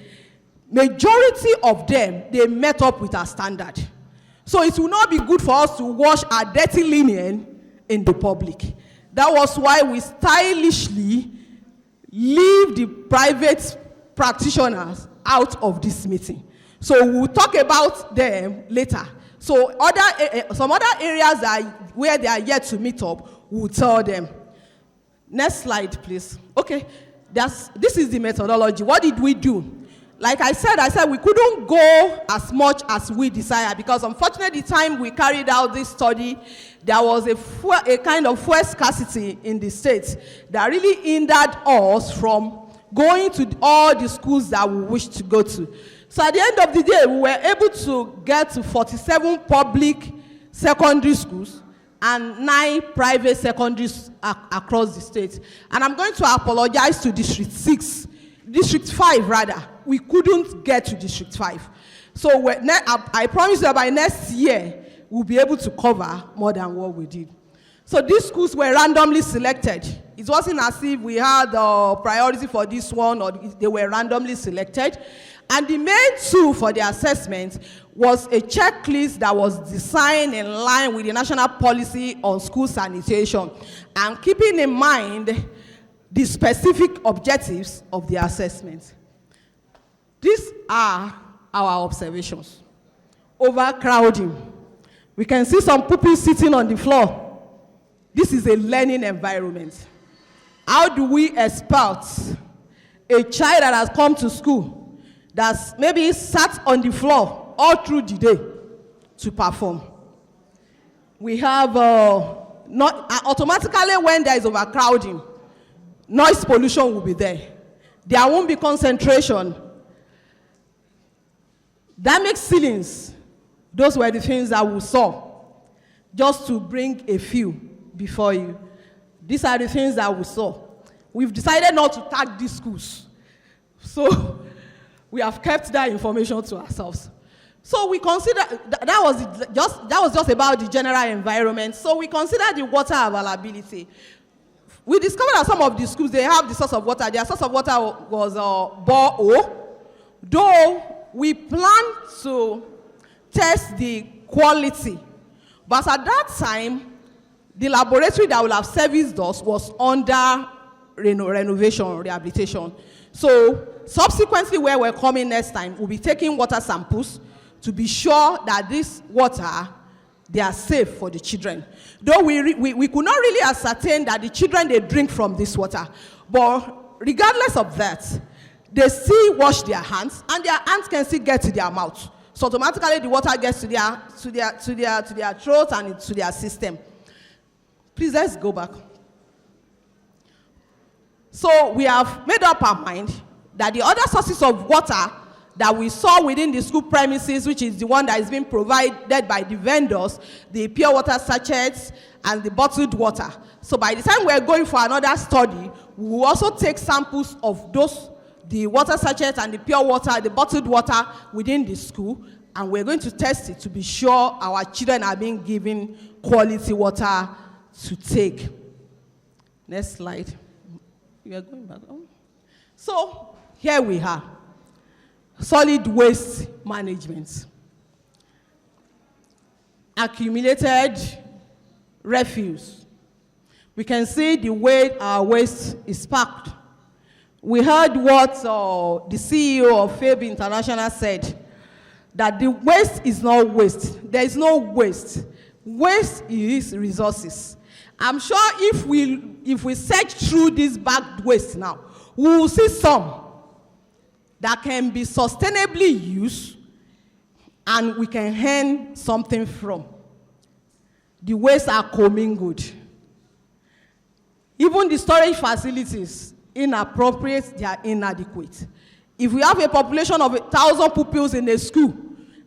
majority of them, they met up with our standard. So it will not be good for us to wash our dirty linen in the public. That was why we stylishly leave the private practitioners out of this meeting. So we'll talk about them later. So some other areas where they are yet to meet up, we'll tell them. Next slide, please. Okay, this is the methodology. What did we do? Like I said we couldn't go as much as we desire, because unfortunately the time we carried out this study, there was a kind of fuel scarcity in the state that really hindered us from going to all the schools that we wish to go to. So at the end of the day, we were able to get to 47 public secondary schools and 9 private secondaries across the state. And I'm going to apologize to District 5 rather. We couldn't get to District 5. So I promise that by next year, we'll be able to cover more than what we did. So these schools were randomly selected. It wasn't as if we had priority for this one, or they were randomly selected. And the main tool for the assessment was a checklist that was designed in line with the national policy on school sanitation, and keeping in mind the specific objectives of the assessment. These are our observations. Overcrowding. We can see some pupils sitting on the floor. This is a learning environment. How do we expect a child that has come to school, that's maybe sat on the floor all through the day, to perform? We have, automatically when there is overcrowding, noise pollution will be there. There won't be concentration. Damaged ceilings, those were the things that we saw, just to bring a few before you. These are the things that we saw. We've decided not to tag these schools. So we have kept that information to ourselves. So we consider, that was just about the general environment. So we consider the water availability. We discovered that some of the schools, they have the source of water. Their source of water was borehole. Though we planned to test the quality, but at that time, the laboratory that will have serviced us was under renovation, rehabilitation. So subsequently, where we're coming next time, we'll be taking water samples to be sure that this water, they are safe for the children. Though we could not really ascertain that the children, they drink from this water. But regardless of that, they still wash their hands, and their hands can still get to their mouth. So automatically the water gets to their throat and to their system. Please, let's go back. So we have made up our mind that the other sources of water that we saw within the school premises, which is the one that is being provided by the vendors, the pure water sachets and the bottled water. So by the time we're going for another study, we will also take samples of those, the water sachets and the pure water, the bottled water within the school, and we're going to test it to be sure our children are being given quality water to take. Next slide. We are going back. So here we are. Solid waste management. Accumulated refuse. We can see the way our waste is packed. We heard what the CEO of FAB International said, that the waste is not waste. There is no waste. Waste is resources. I'm sure if we search through this bagged waste now, we will see some that can be sustainably used and we can earn something from. The wastes are commingled. Even the storage facilities, inappropriate, they are inadequate. If we have a population of 1,000 pupils in a school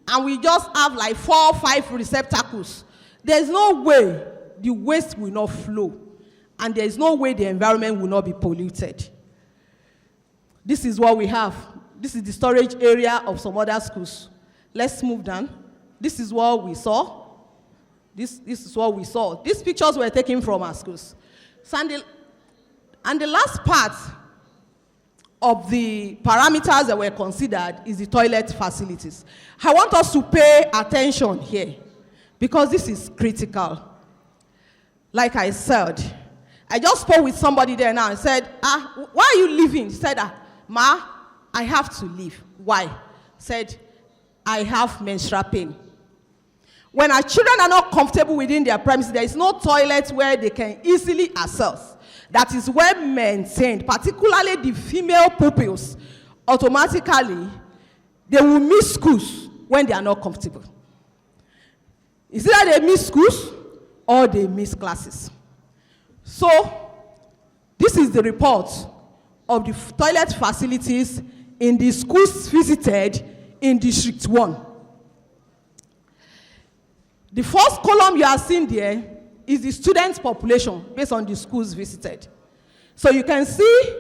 and we just have like 4 or 5 receptacles, there's no way the waste will not flow, and there's no way the environment will not be polluted. This is what we have. This is the storage area of some other schools. Let's move down. This is what we saw. This is what we saw. These pictures were taken from our schools. And the last part of the parameters that were considered is the toilet facilities. I want us to pay attention here because this is critical. Like I said, I just spoke with somebody there now and said, why are you leaving? He said, Ma, I have to leave. Why? Said, I have menstrual pain. When our children are not comfortable within their premises, there is no toilet where they can easily access. That is well maintained, particularly the female pupils. Automatically, they will miss schools when they are not comfortable. Is it that they miss schools or they miss classes? So, this is the report of the toilet facilities in the schools visited in District 1. The first column you are seeing there is the student population based on the schools visited. So you can see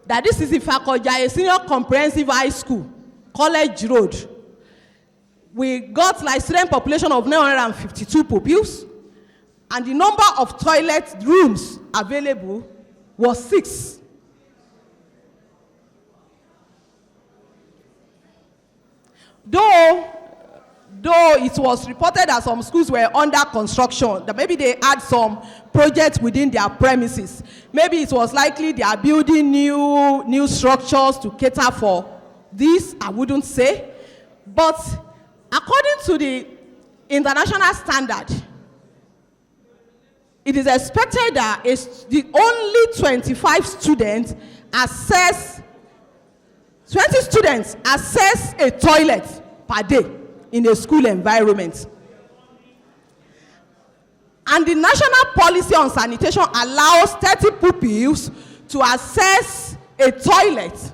that this is Ifakoja, a senior comprehensive high school, College Road. We got like student population of 952 pupils, and the number of toilet rooms available was 6. Though it was reported that some schools were under construction, that maybe they had some projects within their premises. Maybe it was likely they are building new structures to cater for this, I wouldn't say. But according to the international standard, it is expected that the only 20 students access a toilet per day in a school environment. And the national policy on sanitation allows 30 pupils to access a toilet.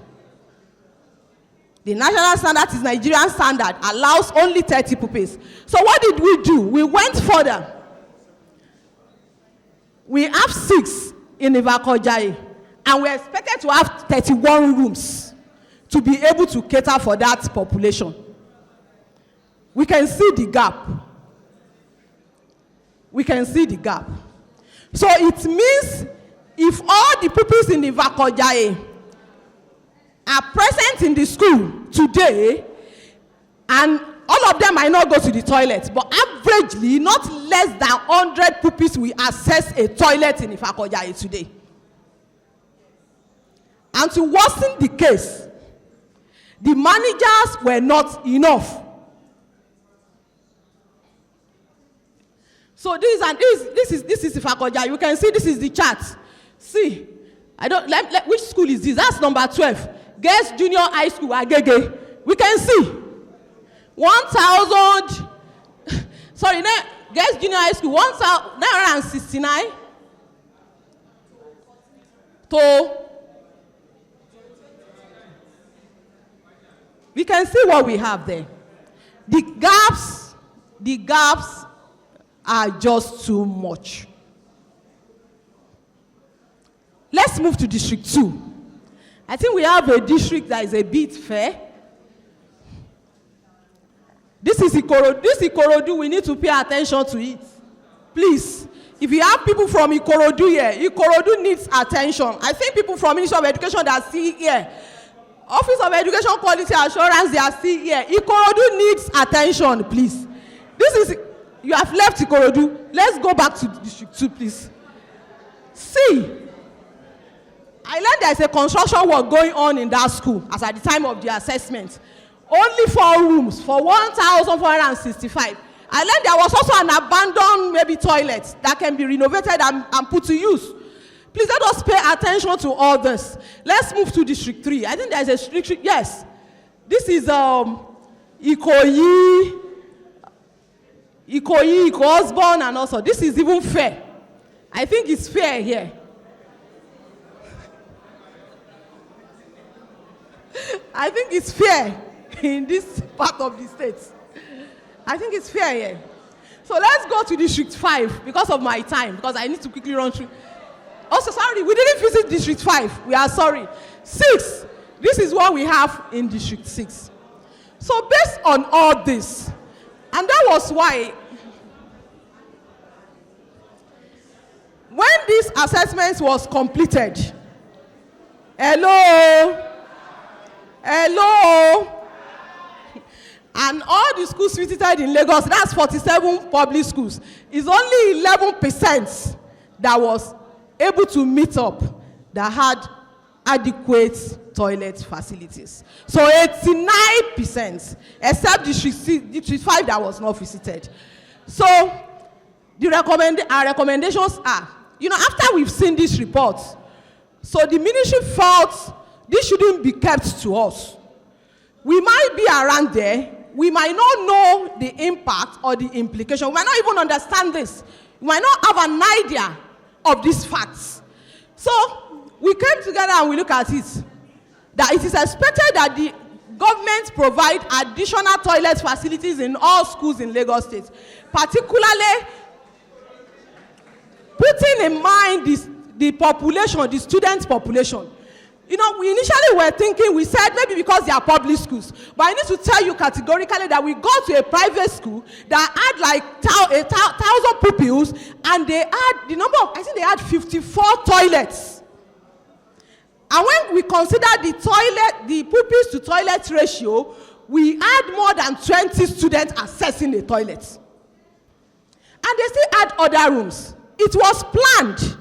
The national standard is Nigerian standard, allows only 30 pupils. So what did we do? We went further. We have 6 in Ivakojaye, and we're expected to have 31 rooms to be able to cater for that population. We can see the gap. We can see the gap. So it means if all the pupils in Ivakojaye are present in the school today, and all of them might not go to the toilet, but averagely, not less than 100 pupils will access a toilet in Ivakojaye today. And to worsen the case, the managers were not enough. So this is Ifakoja. You can see this is the chart. See, which school is this? That's number 12. Girls Junior High School, Agege. We can see 1,000. Sorry, Girls Junior High School 1,969 to. We can see what we have there. The gaps are just too much. Let's move to District 2. I think we have a district that is a bit fair. This is Ikorodu. This Ikorodu, we need to pay attention to it. Please, if you have people from Ikorodu here, Ikorodu needs attention. I think people from Ministry of Education that are still here, Office of Education Quality Assurance, they are still here. Ikorodu needs attention, please. You have left Ikorodu. Let's go back to District 2, please. See, I learned there's a construction work going on in that school as at the time of the assessment. Only 4 rooms for 1,465. I learned there was also an abandoned maybe toilet that can be renovated and put to use. Please let us pay attention to all this. Let's move to District 3. I think there's a district, yes. This is Ikoyi, Osborne, and also this is even fair. I think it's fair here. I think it's fair in this part of the state. I think it's fair here. So let's go to District 5 because of my time, because I need to quickly run through. Also, sorry, we didn't visit District 5. We are sorry. 6. This is what we have in District 6. So based on all this, and that was why when this assessment was completed, hello, and all the schools visited in Lagos, that's 47 public schools, is only 11% that was able to meet up, that had adequate toilet facilities. So 89%, except District 5 that was not visited. So our recommendations are, after we've seen this report, so the ministry felt this shouldn't be kept to us. We might be around there. We might not know the impact or the implication. We might not even understand this. We might not have an idea of these facts. So we came together and we look at it. That it is expected that the government provide additional toilet facilities in all schools in Lagos State, particularly putting in mind the population, the student population. You know, we initially were thinking, we said maybe because they are public schools. But I need to tell you categorically that we go to a private school that had like 1,000 pupils, and they had the number of, I think they had 54 toilets. And when we consider the pupils to toilet ratio, we had more than 20 students accessing the toilets. And they still had other rooms. It was planned.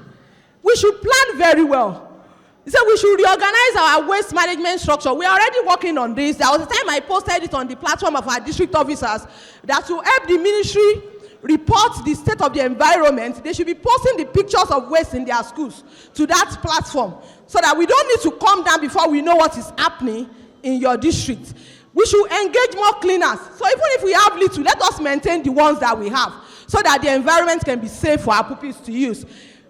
We should plan very well. He said we should reorganize our waste management structure. We are already working on this. There was a time I posted it on the platform of our district officers that to help the ministry report the state of the environment, they should be posting the pictures of waste in their schools to that platform so that we don't need to come down before we know what is happening in your district. We should engage more cleaners. So even if we have little, let us maintain the ones that we have so that the environment can be safe for our pupils to use.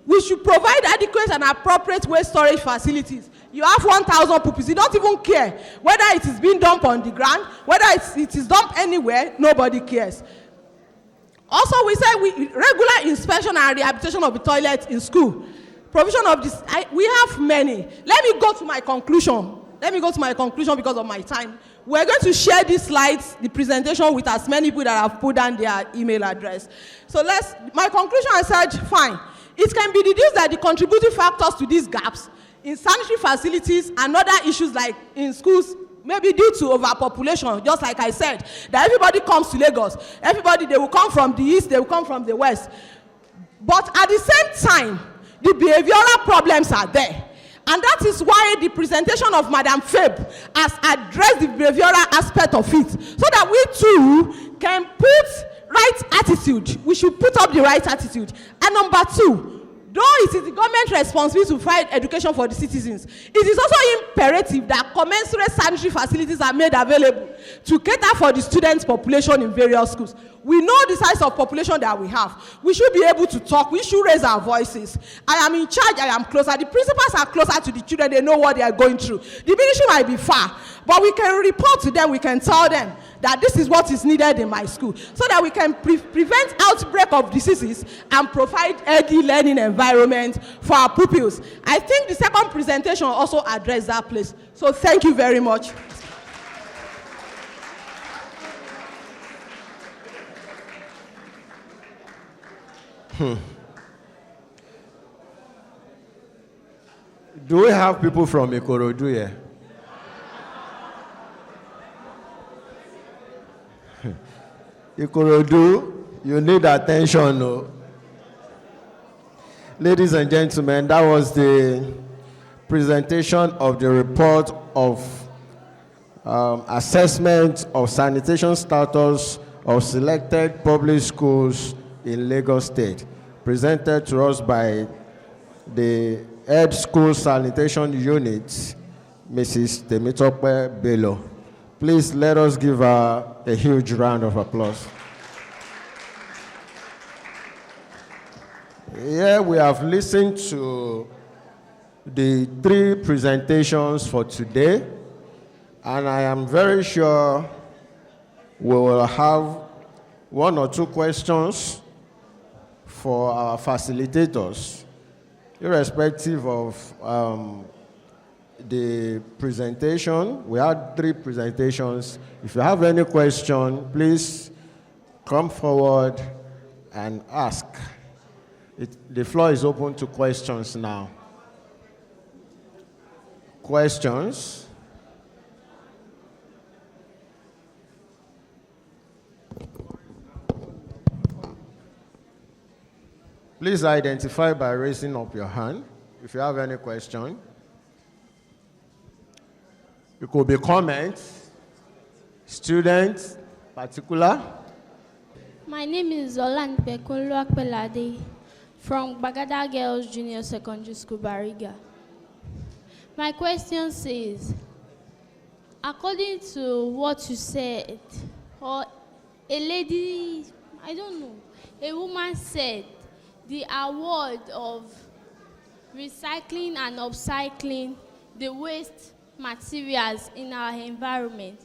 We should provide adequate and appropriate waste storage facilities. You have 1,000 pupils. You don't even care whether it is being dumped on the ground, whether it is dumped anywhere, nobody cares. Also, we say regular inspection and rehabilitation of the toilets in school. Provision of this, we have many. Let me go to my conclusion. Because of my time. We're going to share these slides, the presentation, with as many people that have put down their email address. So my conclusion, I said, fine. It can be deduced that the contributing factors to these gaps in sanitary facilities and other issues like in schools, maybe due to overpopulation, just like I said, that everybody comes to Lagos. Everybody, they will come from the east, they will come from the west. But at the same time, the behavioral problems are there. And that is why the presentation of Madam Fabe has addressed the behavioral aspect of it, so that we too can put right attitude. We should put up the right attitude. And number two, though it is the government's responsibility to provide education for the citizens, it is also imperative that commensurate sanitary facilities are made available to cater for the student population in various schools. We know the size of population that we have. We should be able to talk. We should raise our voices. I am in charge. I am closer. The principals are closer to the children. They know what they are going through. The ministry might be far, but we can report to them. We can tell them that this is what is needed in my school, so that we can prevent outbreak of diseases and provide healthy learning environment for our pupils. I think the second presentation also addressed that place. So thank you very much. Do we have people from Ikorodu here? Ikorodu, you need attention. No? Ladies and gentlemen, that was the presentation of the report of assessment of sanitation status of selected public schools in Lagos State, presented to us by the Head School Sanitation Unit, Mrs. Temitope Bello. Please let us give her a huge round of applause. Here we have listened to the 3 presentations for today, and I am very sure we will have 1 or 2 questions for our facilitators, irrespective of the presentation. We had 3 presentations. If you have any question, please come forward and ask. The floor is open to questions now. Questions? Please identify by raising up your hand if you have any question. It could be comments, students, particular. My name is Zolan Pekunluakpelade from Bagada Girls Junior Secondary School, Bariga. My question says, according to what you said, or a lady, I don't know, a woman said, the award of recycling and upcycling the waste materials in our environment.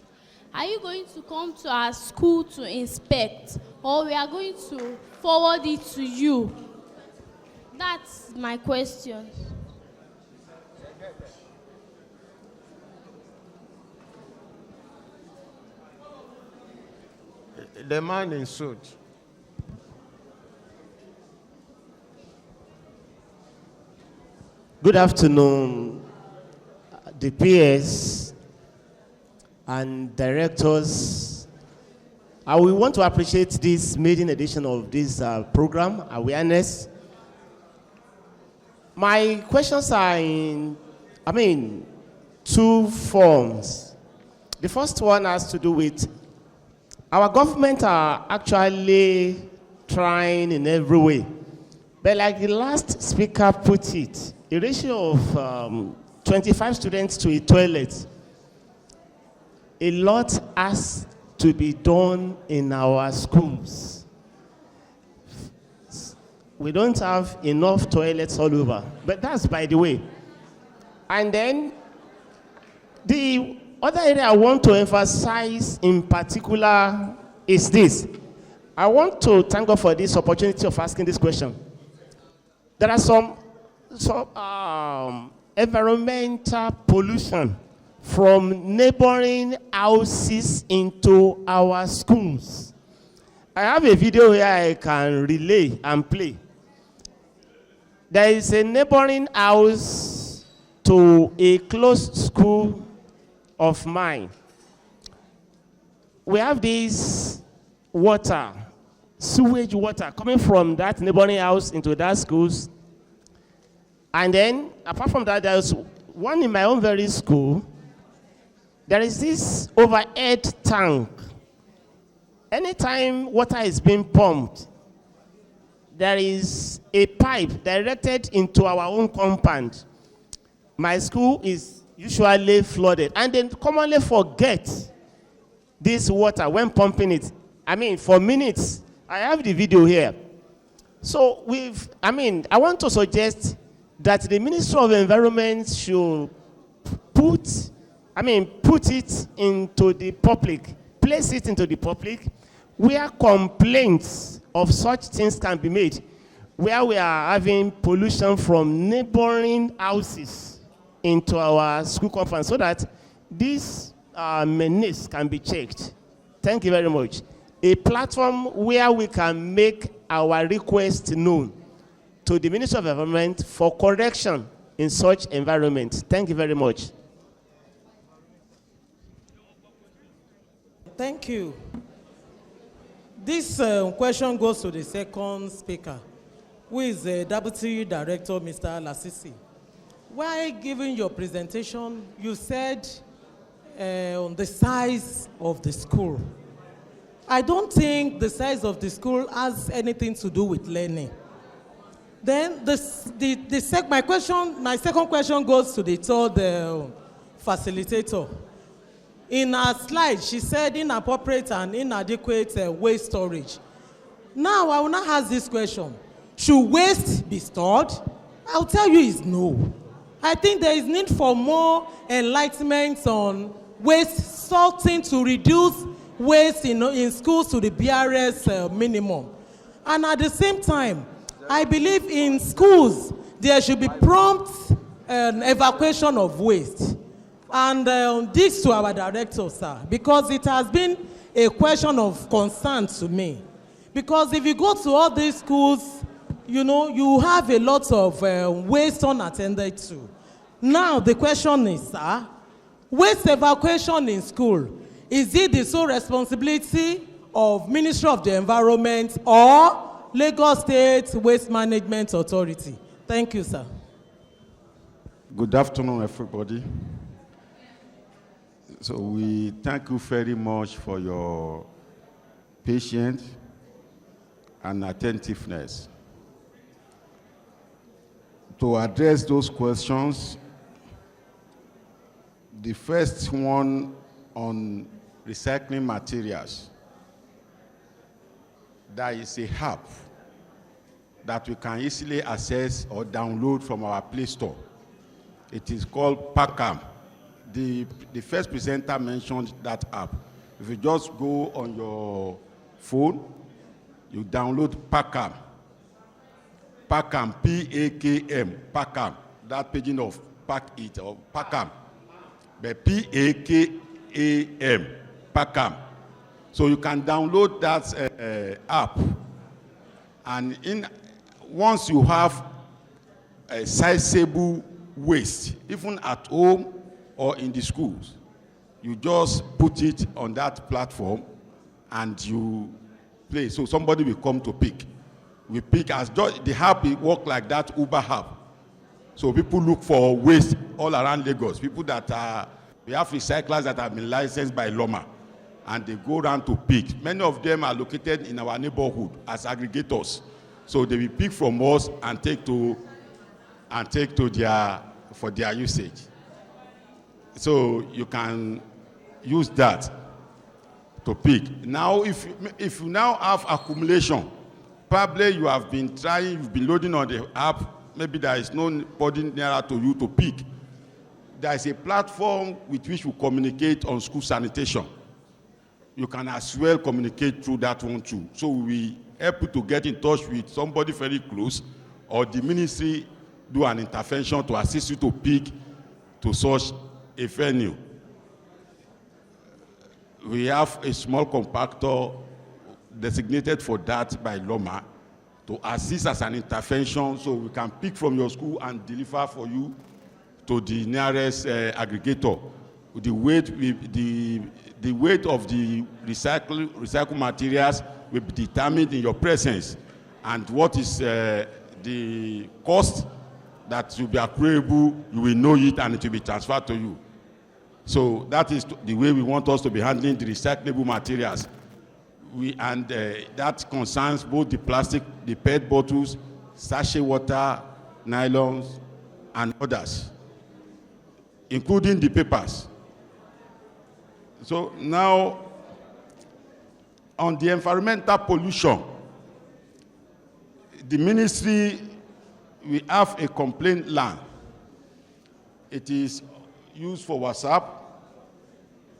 Are you going to come to our school to inspect, or we are going to forward it to you? That's my question. The man in suit. Good afternoon, the peers and directors. We want to appreciate this maiden edition of this program, Awareness. My questions are in, two forms. The first one has to do with our government are actually trying in every way. But like the last speaker put it, a ratio of 25 students to a toilet, a lot has to be done in our schools. We don't have enough toilets all over, but that's by the way. And then the other area I want to emphasize in particular is this. I want to thank God for this opportunity of asking this question. There are some environmental pollution from neighboring houses into our schools. I have a video here I can relay and play. There is a neighboring house to a close school of mine. We have this water, sewage water coming from that neighboring house into that schools. And then, apart from that, there's one in my own very school. There is this overhead tank. Anytime water is being pumped, there is a pipe directed into our own compound. My school is usually flooded, and they commonly forget this water when pumping it. For minutes. I have the video here. So I want to suggest that the Ministry of Environment should put it into the public, place it into the public, where complaints of such things can be made, where we are having pollution from neighboring houses into our school compound, so that this menace can be checked. Thank you very much. A platform where we can make our request known to the Ministry of Environment for correction in such environment. Thank you very much. Thank you. This question goes to the second speaker, who is the Deputy Director, Mr. Lasisi. While giving your presentation, you said on the size of the school. I don't think the size of the school has anything to do with learning. Then my second question goes to the third facilitator. In her slide, she said inappropriate and inadequate waste storage. Now, I will not ask this question. Should waste be stored? I'll tell you it's no. I think there is need for more enlightenment on waste sorting to reduce waste in schools to the BRS minimum. And at the same time, I believe in schools, there should be prompt evacuation of waste. And this to our director, sir, because it has been a question of concern to me. Because if you go to all these schools, you have a lot of waste unattended to. Now, the question is, sir, waste evacuation in school, is it the sole responsibility of Ministry of the Environment or Lagos State Waste Management Authority? Thank you, sir. Good afternoon, everybody. So we thank you very much for your patience and attentiveness. To address those questions, the first one on recycling materials. There is a app that we can easily access or download from our Play Store. It is called Packham. The first presenter mentioned that app. If you just go on your phone, you download Packham. Packham, P-A-K-M, Packham. That paging of pack it or Packham. But P-A-K-A-M, Packham. So you can download that app. And once you have a sizable waste, even at home or in the schools, you just put it on that platform and you play. So somebody will come to pick. We pick as the app will work like that Uber app. So people look for waste all around Lagos. People that we have recyclers that have been licensed by Loma, and they go around to pick. Many of them are located in our neighborhood as aggregators. So they will pick from us and take to for their usage. So you can use that to pick. Now, if you now have accumulation, probably you have been trying, you've been loading on the app, maybe there is nobody nearer to you to pick. There is a platform with which we communicate on school sanitation. You can as well communicate through that one too. So we help you to get in touch with somebody very close, or the ministry do an intervention to assist you to pick to such a venue. We have a small compactor designated for that by Loma to assist as an intervention, so we can pick from your school and deliver for you to the nearest aggregator. The weight of the recycled materials will be determined in your presence, and what is the cost that will be accruable, you will know it and it will be transferred to you. So that is the way we want us to be handling the recyclable materials. That concerns both the plastic, the PET bottles, sachet water, nylons, and others, including the papers. So now, on the environmental pollution, the ministry, we have a complaint line. It is used for WhatsApp,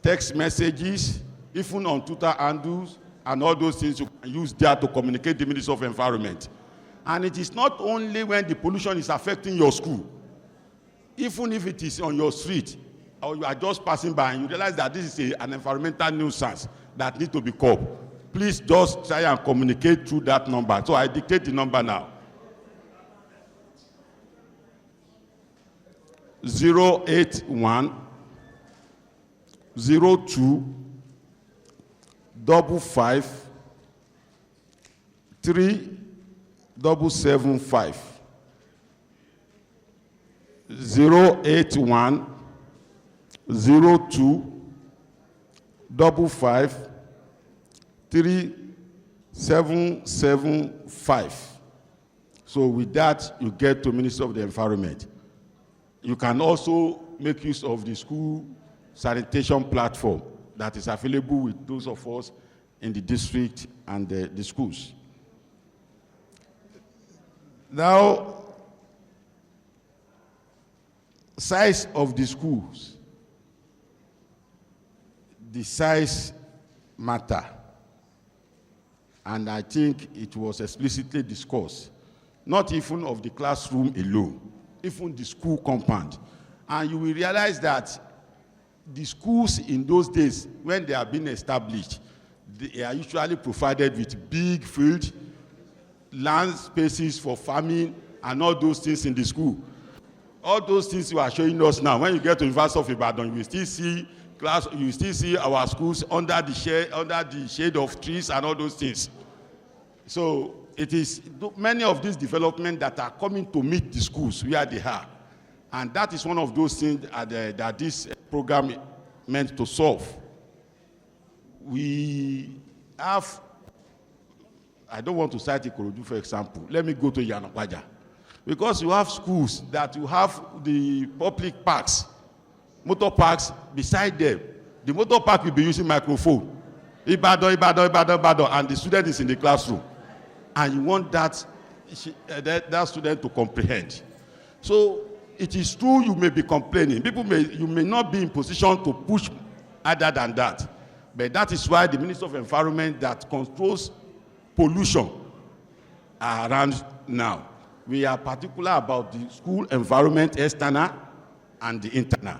text messages, even on Twitter handles, and all those things you can use there to communicate the Ministry of Environment. And it is not only when the pollution is affecting your school. Even if it is on your street, or you are just passing by and you realize that this is an environmental nuisance that needs to be curbed, please just try and communicate through that number. So I dictate the number now. 081 02 55 3775. 081 02 55 3775. So with that, you get to Minister of the Environment. You can also make use of the school sanitation platform that is available with those of us in the district and the schools. Now, size of the schools. The size matter. And I think it was explicitly discussed. Not even of the classroom alone, even the school compound. And you will realize that the schools in those days, when they are being established, they are usually provided with big field, land spaces for farming, and all those things in the school. All those things you are showing us now, when you get to University of Ibadan, you will still see our schools under the shade of trees and all those things. So it is many of these developments that are coming to meet the schools where they are. And that is one of those things that this program meant to solve. We have, I don't want to cite Ikorodu for example. Let me go to Yanokwaja. Because you have schools that you have the public parks, motor parks beside them. The motor park will be using microphone. Ibadan, and the student is in the classroom. And you want that student to comprehend. So it is true you may be complaining. You may not be in position to push other than that. But that is why the Minister of Environment that controls pollution are around now. We are particular about the school environment, external and the internal.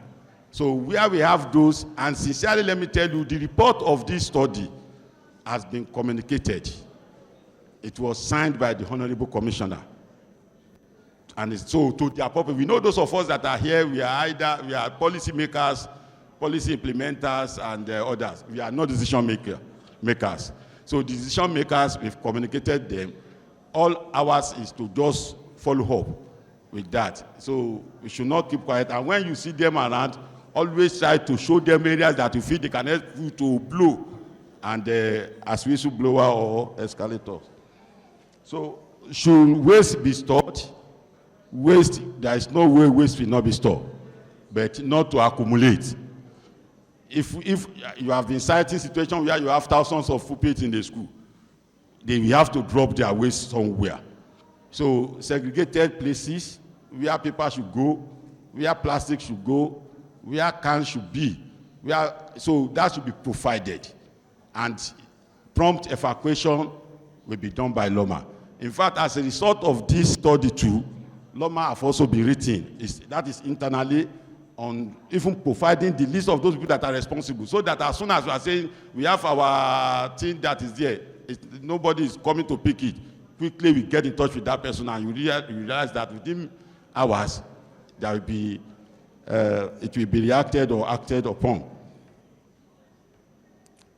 So where we have those, and sincerely let me tell you, the report of this study has been communicated. It was signed by the Honorable Commissioner. And so to the appropriate, we know those of us that are here, we are policy makers, policy implementers, and others. We are not decision makers. So decision makers, we've communicated them. All ours is to just follow up with that. So we should not keep quiet. And when you see them around, always try to show them areas that you feel they can help you to blow, and as whistleblower or escalators. So should waste be stored? Waste, there is no way waste will not be stored, but not to accumulate. If you have been citing situations where you have thousands of pupils in the school, they will have to drop their waste somewhere. So segregated places where people should go, where plastic should go, where cans should be, so that should be provided. And prompt evacuation will be done by LOMA. In fact, as a result of this study too, LOMA have also been written. That is internally on even providing the list of those people that are responsible, so that as soon as we are saying we have our team that is there, nobody is coming to pick it. Quickly we get in touch with that person, and you realize that within hours there will be it will be reacted or acted upon.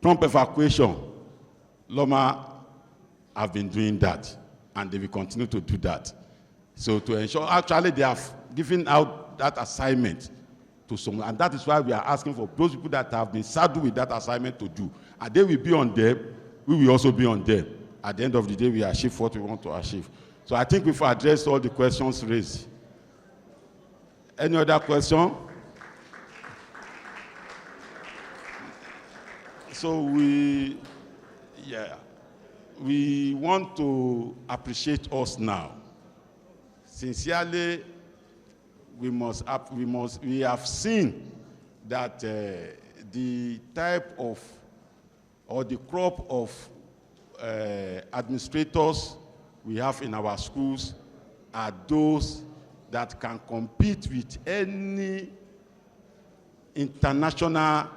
Prompt evacuation, LOMA have been doing that, and they will continue to do that. So to ensure, actually they have given out that assignment to someone, and that is why we are asking for those people that have been saddled with that assignment to do. And they will be on them, we will also be on them. At the end of the day, we achieve what we want to achieve. So I think we've addressed all the questions raised. Any other question? So we want to appreciate us now. Sincerely, we have seen that the type of, or the crop of administrators we have in our schools are those that can compete with any international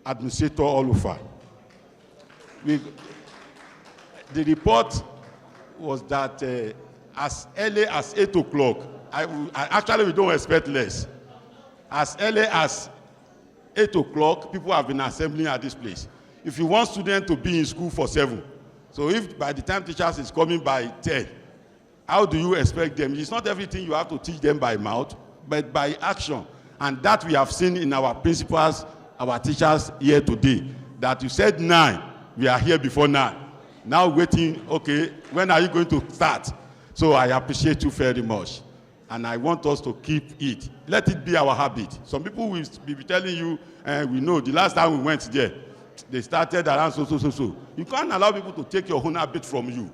administrator all over. The report was that as early as 8 o'clock, actually we don't expect less. As early as 8 o'clock, people have been assembling at this place. If you want students to be in school for 7, so if by the time teachers is coming by 10, how do you expect them? It's not everything you have to teach them by mouth, but by action. And that we have seen in our principals, our teachers here today, that you said 9, we are here before 9. Now waiting, okay, when are you going to start? So I appreciate you very much. And I want us to keep it. Let it be our habit. Some people will be telling you, we know the last time we went there, they started around so. You can't allow people to take your own habit from you.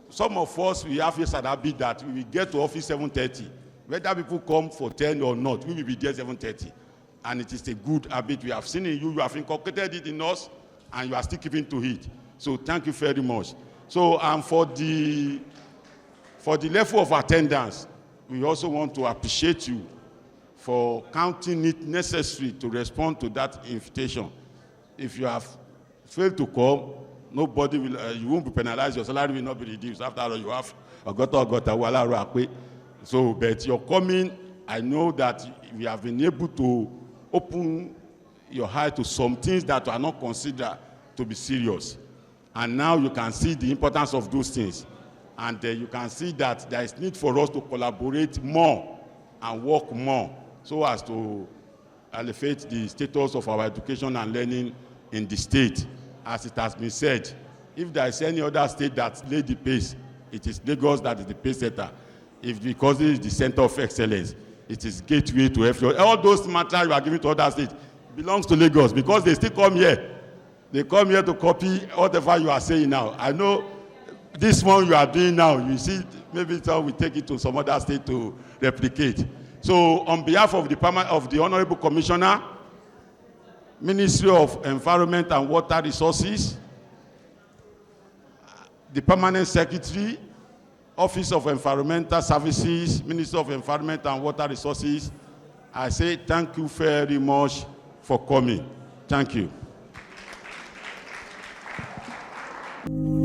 Some of us, we have this habit that we will get to office 7:30. Whether people come for 10 or not, we will be there 7:30. And it is a good habit we have seen in you. You have inculcated it in us, and you are still keeping to it. So thank you very much. So for the level of attendance, we also want to appreciate you for counting it necessary to respond to that invitation. If you have failed to come, nobody will, you won't be penalized, your salary will not be reduced. After all, you have a so, but your coming, I know that we have been able to open your heart to some things that are not considered to be serious. And now you can see the importance of those things. And you can see that there is need for us to collaborate more and work more so as to elevate the status of our education and learning in the state. As it has been said, if there is any other state that laid the pace, it is Lagos that is the pace setter. Because it is the center of excellence, it is gateway to everyone. All those matters you are giving to other states belongs to Lagos because they still come here. They come here to copy whatever you are saying now. I know this one you are doing now, you see, maybe we take it to some other state to replicate. So on behalf of the Honorable Commissioner, Ministry of Environment and Water Resources, the Permanent Secretary, Office of Environmental Services, Ministry of Environment and Water Resources, I say thank you very much for coming. Thank you. you.